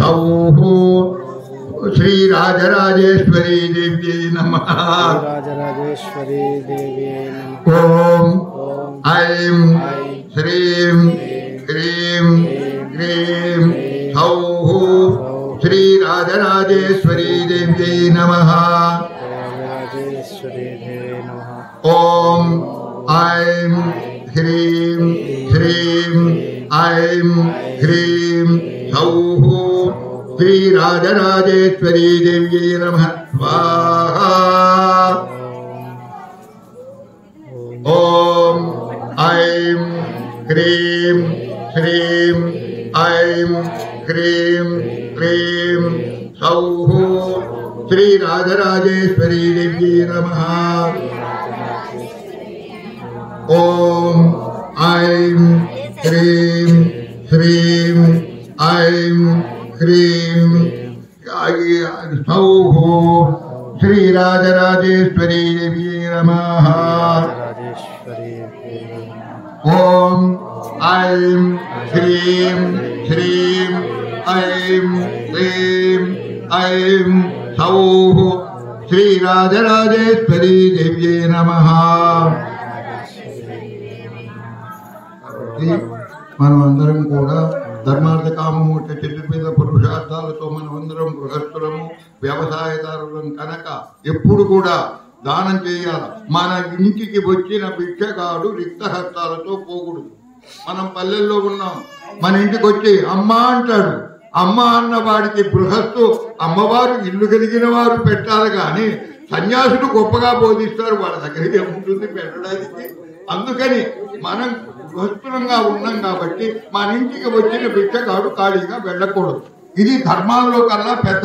సౌః శ్రీ రాజరాజేశ్వరీ దేవ్యై నమః। ఓం ఐం శ్రీం హ్రీం గ్రీం సౌః శ్రీ రాజరాజేశ్వరీ దేవ్యై నమః। ఓం ఐం హ్రీం శ్రీం ఐం హ్రీం సౌః శ్రీ రాజరాజేశ్వరీ దేవ్యై నమః స్వాహా। ఓం ఐం హ్రీం శ్రీం ఐం హ్రీం క్లీం సౌః శ్రీ రాజరాజేశ్వరీ దేవ్యై నమః। ఓం ఐం హ్రీం శ్రీం ఐం హ్రీం సౌః శ్రీ రాజరాజేశ్వరీ దేవ్యై నమః। ఓం ఐం హ్రీం శ్రీం ఐం క్లీం ఐం సౌః శ్రీ రాజరాజేశ్వరీ దేవ్యై నమః। మనం అందరం కూడా ధర్మార్థ కామమూర్తి చతుర్విధ పురుషార్థాలతో మనమందరం గృహస్థులము వ్యవసాయదారులం కనుక ఎప్పుడు కూడా దానం చేయాలి. మన ఇంటికి వచ్చిన భిక్షగాడు రిక్తహస్తాలతో పోకూడదు. మనం పల్లెల్లో ఉన్నాం, మన ఇంటికి వచ్చి అమ్మ అంటాడు. అమ్మ అన్న వాడికి గృహస్థు అమ్మవారు ఇల్లు కలిగిన వారు పెట్టాలి కానీ సన్యాసులు గొప్పగా బోధిస్తారు, వాళ్ళ దగ్గర ఏముంటుంది పెట్టడానికి. అందుకని మనం గృహస్థులంగా ఉన్నాం కాబట్టి మన ఇంటికి వచ్చిన భిక్షగాడు ఖాళీగా వెళ్ళకూడదు. ఇది ధర్మాల్లో కల్లా పెద్ద